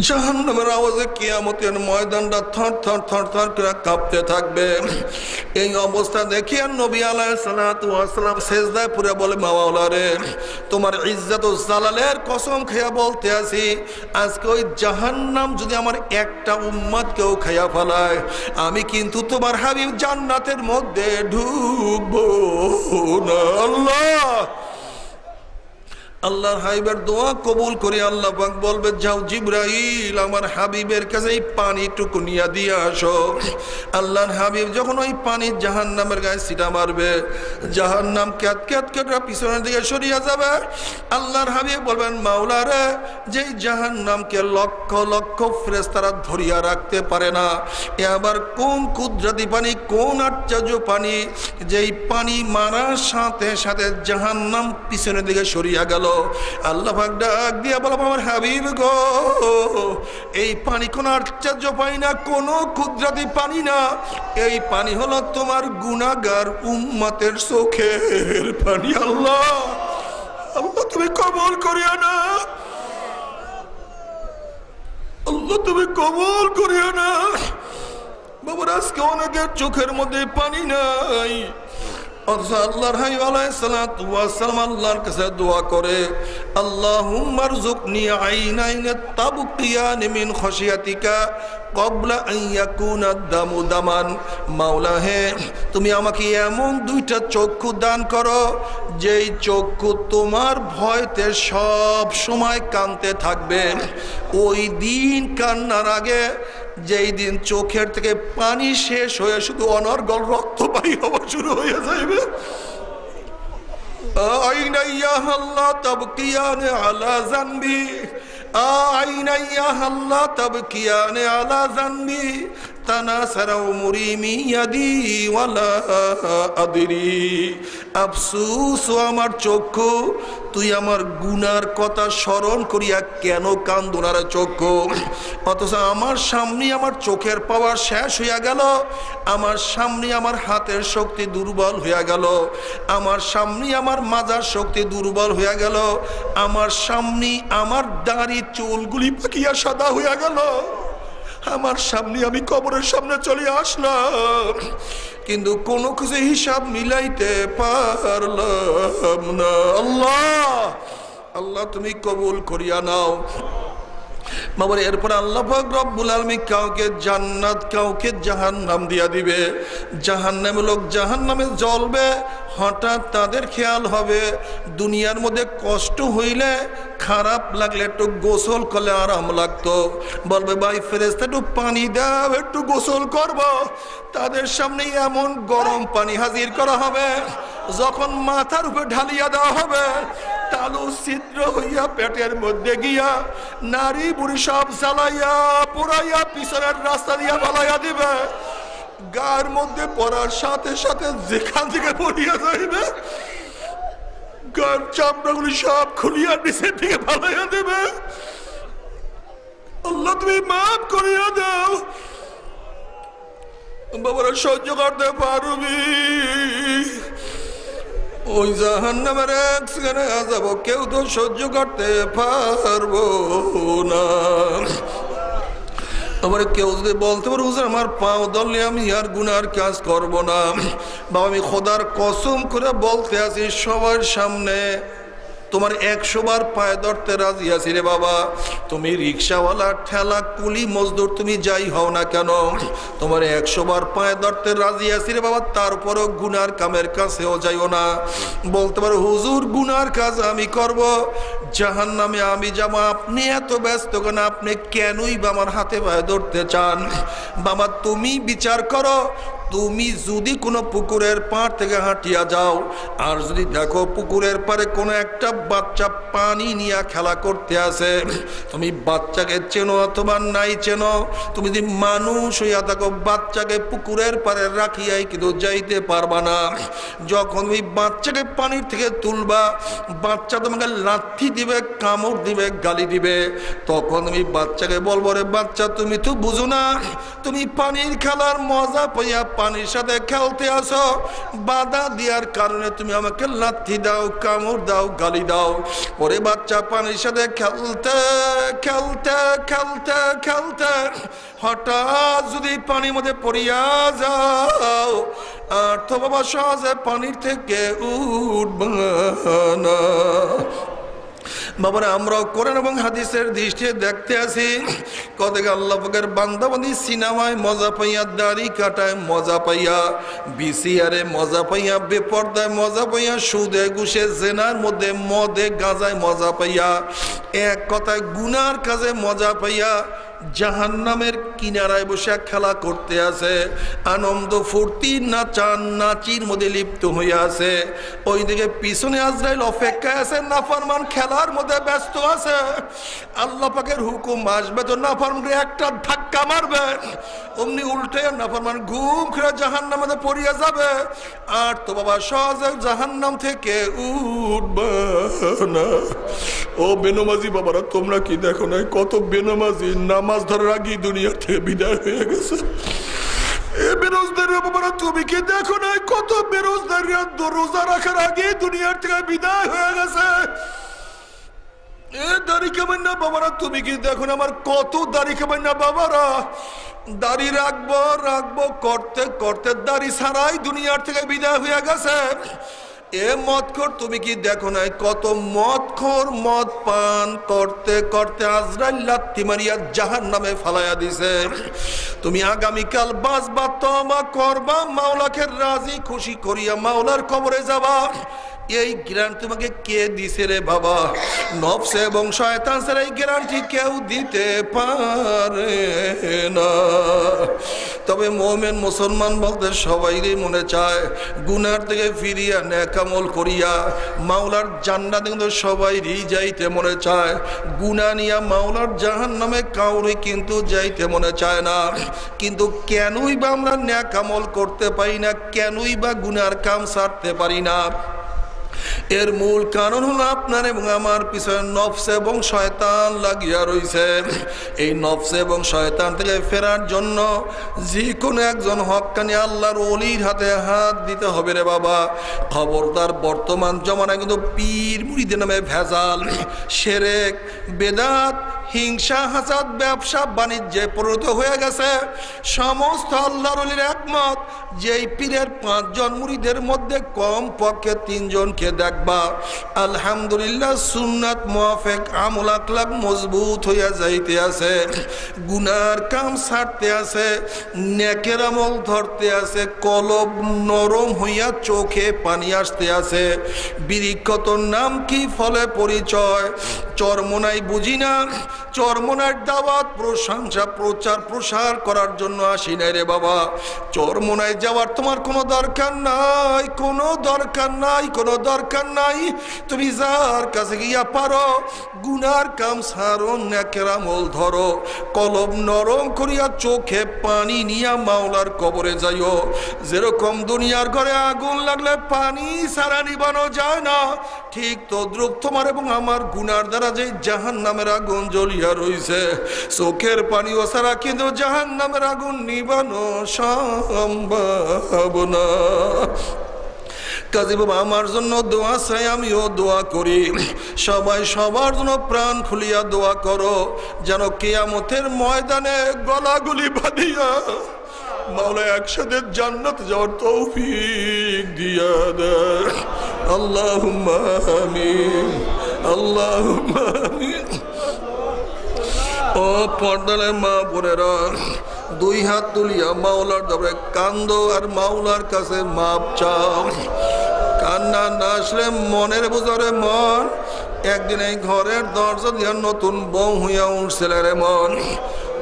S2: জাহান্নামের আওয়াজে কিয়ামতের ময়দানটা থর থর থর থর করে কাঁপতে থাকবে। এই অবস্থা দেখিয়া নবী আলাইহিসসালাম সেজদায় পড়ে বলে, মাওলা রে, তোমার ইজ্জত ও জালালের কসম খেয়া বলতে আছি, আজকে ওই জাহান্নাম যদি আমার একটা উম্মতকেও খাইয়া ফেলায়, আমি কিন্তু তোমার হাবিব জান্নাতের মধ্যে ঢুকবো না। আল্লাহ আল্লাহর হাবিবের দোয়া কবুল করে আল্লাহ পাক বলবে, যাও জিবরাইল আমার হাবিবের কাছে এই পানিটুকু নিয়ে দিয়ে আসো। আল্লাহর হাবিব যখন ওই পানি জাহান্নামের গায়ে ছিটা মারবে, জাহান্নাম ক্যাত ক্যাত করে পিছনের দিকে সরিয়ে যাবে। আল্লাহর হাবিব বলবেন, মাওলা রে, যেই জাহান্নামকে লক্ষ লক্ষ ফেরেশতারা ধরিয়া রাখতে পারে না, এ আবার কোন কুদরতি পানি, কোন আশ্চর্য পানি, যেই পানি মারার সাথে সাথে জাহান্নাম পিছনের দিকে সরিয়া গেল। আল্লাহ পাক ডাক দিয়া বললাম, আমার হাবিব গো, এই পানি কোন আশ্চর্য পানি না, কোন কুদরতি পানি না, এই পানি হলো তোমার গুনাহগার উম্মতের চোখের পানি। আল্লাহ আল্লাহ তুমি কবুল করিও না, আল্লাহ তুমি কবুল করিও না। বাবার আজকে অনেকের চোখের মধ্যে পানি নাই, অথচ আল্লাহর হাবিব আলাইহিস সালাতু ওয়াস সালাম আল্লাহর কাছে দোয়া করে, আল্লাহুম্মা রযুকনি আইনাইন তাবকিয়ান মিন খাশিয়াতিকা ক্বাবলা আন ইয়াকুনা দামু দামান। মাওলা হে, তুমি আমাকে এমন দুইটা চক্ষু দান করো, যেই চক্ষু তোমার ভয়তে সব সময় কাঁদতে থাকবে। ওই দিন কান্নার আগে, যেই দিন চোখের থেকে পানি শেষ হয়ে শুধু অনর্গল রক্ত বাহির হওয়া শুরু হয়ে যাবে। আইনা ইয়া আল্লাহ তাবকিয়ানে আলা জানবি, আইনা ইয়া আল্লাহ তাবকিয়ানে আলা জানবি, তানাসারা উমরি মিয়াদি ওয়ালা আদরি। আফসোস আমার চক্ষু, তুই আমার গুনার কথা স্মরণ করিয়া কেন কান্দোনার চক্ষু? অথচ আমার সামনে আমার চোখের পাওয়ার শেষ হইয়া গেল, আমার সামনে আমার হাতের শক্তি দুর্বল হইয়া গেল, আমার সামনে আমার মাজার শক্তি দুর্বল হইয়া গেল, আমার সামনে আমার দাড়ি চুলগুলি পাকিয়া সাদা হইয়া গেল, আমার সামনে আমি কবরের সামনে চলে আসলাম, কিন্তু কোনো কিছু হিসাব মিলাইতে পারলাম না। আল্লাহ আল্লাহ তুমি কবুল করিয়া নাও। বাবার এরপরে আল্লাহ পাক রব্বুল আলামিন কাউকে জান্নাত, কাউকে জাহান্নাম দিয়া দিবে। জাহান্নামে লোক জাহান্নামে জ্বলবে, হঠাৎ তাদের খেয়াল হবে দুনিয়ার মধ্যে কষ্ট হইলে, খারাপ লাগলে একটু গোসল করলে আরাম লাগতো, বলবে ভাই ফেরেশতা একটু পানি দাও, একটু গোসল করব। তাদের সামনে এমন গরম পানি হাজির করা হবে, যখন মাথার উপরে ঢালিয়া দেওয়া হবে, তালু ছিদ্র হইয়া পেটের মধ্যে গিয়া নারী বুড়ি সব জ্বালাইয়া পুরাইয়া পিছনের রাস্তা দিয়া বালাইয়া দিবে। গায়ের মধ্যে পড়ার সাথে সাথে যেখান থেকে পড়িয়া যাইবে, গায়ের চামড়াগুলি সব খুলিয়া নিচের দিকে বালাইয়া দেবে। আল্লাহ তুমি মাফ করিয়া দাও। বাবারা সহ্য করতে পারবি? ওই জাহান্নামের এক সেকেন্ডে যাব, কেউ তো সহ্য করতে পারবো না। আবার কেউ যদি বলতে পারো হুজুর আমার পাও ধরলে আমি আর গুনার কাজ করব না, বাবা আমি খোদার কসম করে বলতে আছি সবার সামনে, তোমার 100 বার পায়ে ধরতে রাজি আছি রে বাবা। তুমি রিক্সাওয়ালা, ঠেলা, কুলি, মজদুর, তুমি যাই হও না কেন, তোমার 100 বার পায়ে ধরতে রাজি আছি রে বাবা। তারপরও গুনার কামের কাছেও যাইও না। বলতে পারো হুজুর গুনার কাজ আমি করব, জাহান্নামে আমি যাবো, আপনি এত ব্যস্ত কেন, আপনি কেনই বা আমার হাতে পায়ে ধরতে চান? বাবা তুমি বিচার করো, তুমি যদি কোনো পুকুরের পাড় থেকে হাঁটিয়া যাও, আর যদি দেখো পুকুরের পাড়ে কোনো একটা বাচ্চা পানি নিয়ে খেলা করতে আসে, তুমি বাচ্চাকে চেনো অথবা নাই চেনো, তুমি যদি মানুষ হইয়া থাকো, বাচ্চাকে পুকুরের পাড়ে রাখিয়াই কিন্তু যাইতে পারবা না। যখন তুমি বাচ্চাকে পানির থেকে তুলবা, বাচ্চা তোমাকে লাথি দিবে, কামড় দিবে, গালি দিবে, তখন তুমি বাচ্চাকে বলবো রে বাচ্চা তুমি তো বুঝো না, তুমি পানির খেলার মজা পাইয়া পানির সাথে খেলতে আসো, বাধা দেওয়ার কারণে তুমি আমাকে লাথি দাও, কামড় দাও, গালি দাও। ওরে বাচ্চা পানির সাথে খেলতে খেলতে খেলতে খেলতে হঠাৎ যদি পানির মধ্যে পড়িয়া যাও, আর তো বাবা সহজে পানির থেকে উঠবা না। বাবারা আমরাও কোরআন এবং হাদিসের দৃষ্টিতে দেখতে আছি কতকে আল্লাহ পাকের বান্দাবান্দি সিনেমায় মজা পাইয়া, দাড়ি কাটায় মজা পাইয়া, বিসিআরে মজা পাইয়া, বেপর্দায় মজা পাইয়া, সুদে ঘুষে জেনার মধ্যে মদে গাঁজায় মজা পাইয়া, এক কথায় গুনার কাজে মজা পাইয়া জাহান্নামের কিনারায় বসে খেলা করতে আছে, আনন্দ ফুর্তি নাচান নাচির মধ্যে লিপ্ত হয়ে আছে। ওইদিকে পিছনে আজরাইল অপেক্ষায় আছে, নাফরমান খেলার মধ্যে ব্যস্ত আছে। আল্লাহ পাকের হুকুম আসবে তো নাফরমান একটা ধাক্কা মারবে, অমনি উল্টে নাফরমান ঘুম খেয়ে জাহান্নামে পড়িয়া যাবে। আর তো বাবা সহজে জাহান্নাম থেকে উঠবে না। ও বেনমাজি বাবারা, তোমরা কি দেখো না কত বেনমাজি নামাজ ধরার আগে দুনিয়া থেকে বিদায় হয়ে গেছে? এ বেরোজগারি বাবারা, তুমি কি দেখো না কত বেরোজগারি রোজা রাখার আগে দুনিয়ার থেকে বিদায় হয়ে গেছে? এ দাড়ি কেমন না বাবারা, তুমি কি দেখো না আমার কত দাড়ি কেমন না বাবারা? দাড়ি রাখবো রাখবো করতে করতে দাড়ি ছাড়াই দুনিয়ার থেকে বিদায় হয়ে গেছে। এ মদখোর, তুমি কি দেখো না কত মদখোর মদ পান করতে করতে আজরাইল লাথি মারিয়া জাহান্নামে ফালাইয়া দিছে। তুমি আগামীকাল বাঁচবা, তওবা করবা, মাওলাকে রাজি খুশি করিয়া মাওলার কবরে যাবা। এই গ্যারান্টি তোমাকে কে দিছে রে বাবা? নফস এবং শয়তান ছাড়া এই গ্যারান্টি কেউ দিতে পারে না। তবে মুমিন মুসলমান বলতে সবাইরই মনে চায় গুনার থেকে ফিরিয়া নেক আমল করিয়া মাওলার জান্নাতে কিন্তু সবাইরই যাইতে মনে চায়। গুনাহ নিয়া মাওলার জাহান্নামে কাউরে কিন্তু যাইতে মনে চায় না। কিন্তু কেনই বা আমরা নেক আমল করতে পারি না, কেনই বা গুনার কাম ছাড়তে পারি না? এর মূল কারণ হলো আপনার এবং আমার পিছনে নফস এবং শয়তান লাগিয়া রয়েছে। এই নফস এবং শয়তান থেকে ফেরার জন্য যে কোনো একজন হক্কানি আল্লাহর ওলির হাতে হাত দিতে হবে রে বাবা। খবরদার, বর্তমান জমানায় কিন্তু পীর মুরিদের নামে ভেজাল, শিরক, বেদাত, হিংসা, হাসাদ, ব্যবসা বাণিজ্যে পরিণত হয়ে গেছে। সমস্ত আল্লাহর ওলির একমত যে এই পীরের 5 জন মুরিদের মধ্যে কম পক্ষে 3 জনকে দেখবা আলহামদুলিল্লাহ সুন্নাত মুআফিক আমল আখলাক মজবুত হইয়া যাইতে আছে, গুনার কাম ছাড়তে আছে, নেকের আমল ধরতে আছে, কলব নরম হইয়া চোখে পানি আসতে আছে। বিরিক্ষত নাম কি, ফলে পরিচয়। চরমোনাই বুঝি না, চরমোনার দাওয়াত প্রশংসা প্রচার প্রসার করার জন্য আসি নাই রে বাবা। চরমোনায় যাওয়ার তোমার কোনো দরকার নাই, কোনো দরকার নাই, কোনো দরকার নাই। তুমি যার কাছে গিয়া পারো গুনার কাম ছাড়ো, নেকের আমল ধরো, কলব নরম করিয়া চোখে পানি নিয়া মাওলার কবরে যাইও। যেরকম দুনিয়ার ঘরে আগুন লাগলে পানি ছাড়া নিবানো যায় না, ঠিক তদ্রুপ তোমার এবং আমার গুনার দ্বারা যে জাহান্নামের আগুন জ্বলিয়া রইছে, চোখের পানি ও ছাড়া কিন্তু জাহান্নামের আগুন নিবানো সম্ভব না। কাজী বাবা, আমার জন্য দোয়া চাই, আমিও দোয়া করি। সবাই সবার জন্য প্রাণ খুলিয়া দোয়া করো, যেন কিয়ামতের ময়দানে গলাগুলি বাঁধিয়া মাওলা একসাথে জান্নাত যাওয়ার তৌফিক দিয়া দেয়। আল্লাহুম্মা আমিন, আল্লাহুম্মা আমিন। ও পর্দালে মা বোনেরা, 2 হাত তুলিয়া মাওলার দরবারে কান্দো আর মাওলার কাছে মাপ চাও। কান্না না আসলে মনের বুঝরে মন একদিন এই ঘরের দরজা দিয়া নতুন বউ হইয়া উঠছিল রে মন।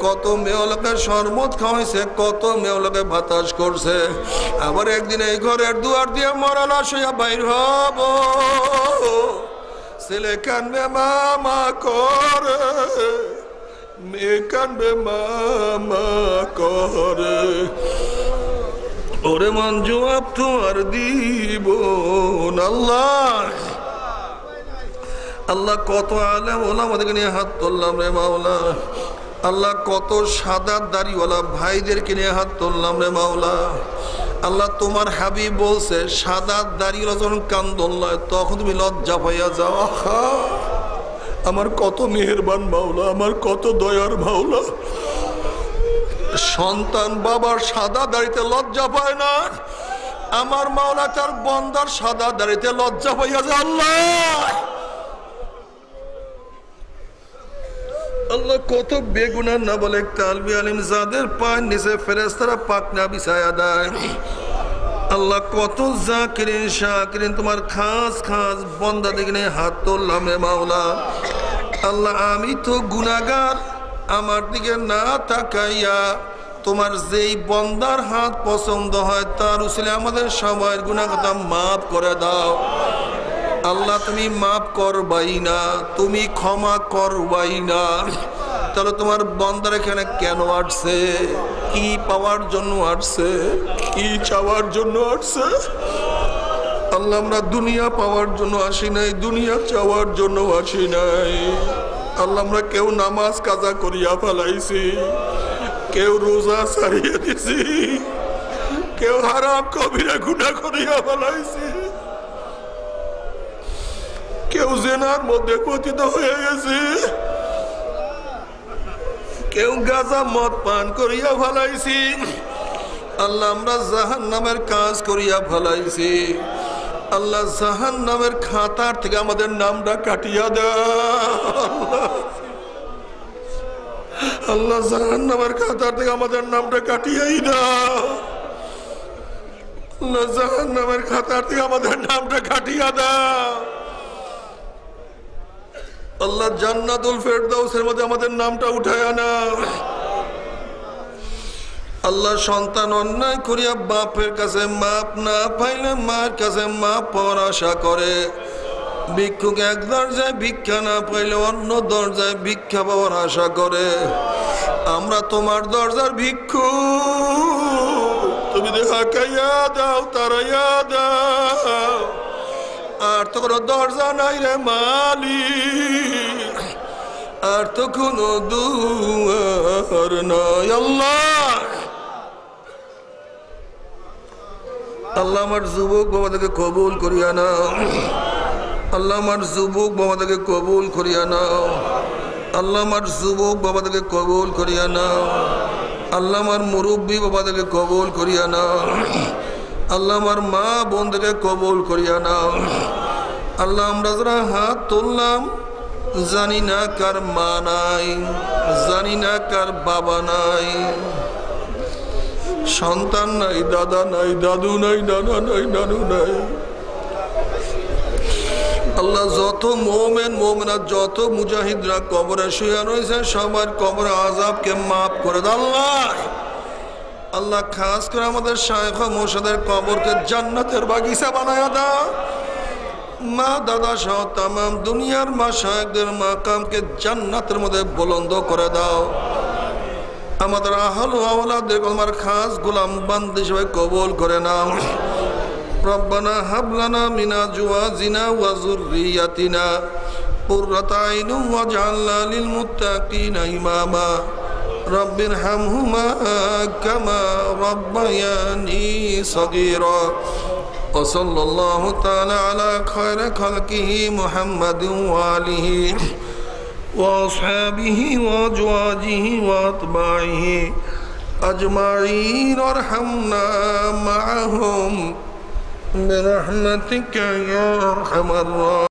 S2: কত মেয়েলোকে শরবত খাওয়াইছে, কত মেয়েলোকে বাতাস করছে, আবার একদিন এই ঘরের দুয়ার দিয়ে মরা লাশ হইয়া বাইর হব। ছেলে কানবে মামা করে, মেয়ে কানবে মামা করে, ওরে মন জবাব তোমার দিব আল্লাহ। আল্লাহ কত আলেম ওলামাদেরকে নিয়ে হাত তুললাম রে মাওলা। আল্লাহ কত সাদা দাড়িওয়ালা ভাইদেরকে নিয়ে হাত তুললাম রে মাওলা। আল্লাহ তোমার হাবিব বলছে সাদা দাড়িওয়ালা যখন কান্দন লয় তখন তুমি লজ্জা পাইয়া যাও। আমার কত মেহেরবান মাওলা, আমার কত দয়ার মাওলা। সন্তান বাবার সাদা দাড়িতে লজ্জা পায় না, আমার মাওলা তার বন্দার সাদা দাড়িতে লজ্জা পাইয়া যায়। আল্লাহ আল্লাহ কত বেগুনাহ না বলে কালবি আলিম যাদের পায়ের নিচে ফেরেশতারা পাকনা বিছায়া দেয়। আল্লাহ কত জাকিরিন শাকিরিন তোমার খাস খাস বান্দা দেখনে হাত তুললাম রে মাওলা। আল্লাহ আমি তো গুনাহগার, আমার দিকে না তাকাইয়া তোমার যেই বান্দার হাত পছন্দ হয় তার উসিলে আমাদের সবার গুনাহ কথা মাফ করে দাও। আল্লাহ তুমি মাফ করবাই না, তুমি ক্ষমা করবাই না। তাহলে তোমার বান্দার এখানে কেন আসছে? কি পাওয়ার জন্য আসছে? কি চাওয়ার জন্য আসছে? আল্লাহ আমরা দুনিয়া পাওয়ার জন্য আসি নাই, দুনিয়া চাওয়ার জন্য আসি নাই। আল্লাহ আমরা কেউ নামাজ কাজা করিয়া ফেলাইছি, কেউ রোজা ছাড়িয়ে দিছি, কেউ হারাম কবিরা গুনাহ করিয়া ফেলাইছি, কেউ জেনার মধ্যে পতিত হয়ে গেছে, কেউ গাঁজা মদ পান করিয়া ফেলাইছি। আল্লাহ আমরা জাহান্নামের কাজ করিয়া ফেলাইছি। আল্লাহ জাহান্নামের খাতার থেকে আমাদের নামটা কাটিয়া দাও। আল্লাহ জাহান্নামের খাতার থেকে আমাদের নামটা কাটিয়াই দাও। আল্লাহ জাহান্নামের খাতার থেকে আমাদের নামটা কাটিয়া দাও। আল্লাহ জান্নাতুল ফেরদাউসের মধ্যে আমাদের নামটা উঠায় আনা। আল্লাহ সন্তান অন্যায় করিয়া বাপের কাছে মাপ না পাইলে মার কাছে মাপ পাওয়ার আশা করে, ভিক্ষুক এক দরজায় ভিক্ষা না পাইলে অন্য দরজায় ভিক্ষা পাওয়ার আশা করে। আমরা তোমার দরজার ভিক্ষু, তুমি দেখাইয়া দাও, তারাইয়া দাও। আর তো কোনো দরজা নাই রে মালিক, আর তো কোনো দুয়ার নাই। আল্লাহ আল্লাহ আমার যুবক বাবাদেরকে কবুল করিয়া নাও। আল্লাহ আমার যুবক বাবাদেরকে কবুল করিয়া নাও। আল্লাহ আমার যুবক বাবাদেরকে কবুল করিয়া নাও। আল্লাহ আমার মুরব্বী বাবাদেরকে কবুল করিয়া নাও। আল্লাহ আমার মা বোনদেরকে কবুল করিয়া নাও। আল্লাহ আমরা যারা হাত তুললাম জানি না কার মা নাই, জানি না কার বাবা নাই, সন্তান নাই, দাদা নাই, দাদু নাই, নানা নাই, নানু নাই। আল্লাহ যত মোমেন মোমেনা যত মুজাহিদরা কবরে শুয়ে রয়েছে সবার কবরে আযাবকে মাফ করে দাও। আল্লাহ আল্লাহ খাস করে আমাদের শায়েখ ও মুর্শিদের কবরকে জান্নাতের বাগিচা বানায়া দাও। মা দাদা সহ তামাম দুনিয়ার মাশায়েখদের মাকামকে জান্নাতের মধ্যে বুলন্দ করে দাও। আমাদের আহল ও আওলাদদের তোমার খাস গোলাম বান্দী হিসেবে কবুল করে নাও। রব্বানা হাব লানা মিন আজওয়াজিনা ওয়া যুররিয়াতিনা কুররাতা আইনুন ওয়াজআলনা লিল মুত্তাকিনা ইমামা। রব্বির হামহুমা কামা রাব্বায়ানি সগীরা। ওয়া সাল্লাল্লাহু তাআলা আলা খায়রি খালকিহি মুহাম্মাদিন ওয়া আলিহি ওয়া আসহাবিহি ওয়া আজওয়াজিহি ওয়া আতবাইহি আজমাইন ওয়ারহামনা মাআহুম বিরহমাতিকা ইয়া আরহামার রাহিমিন।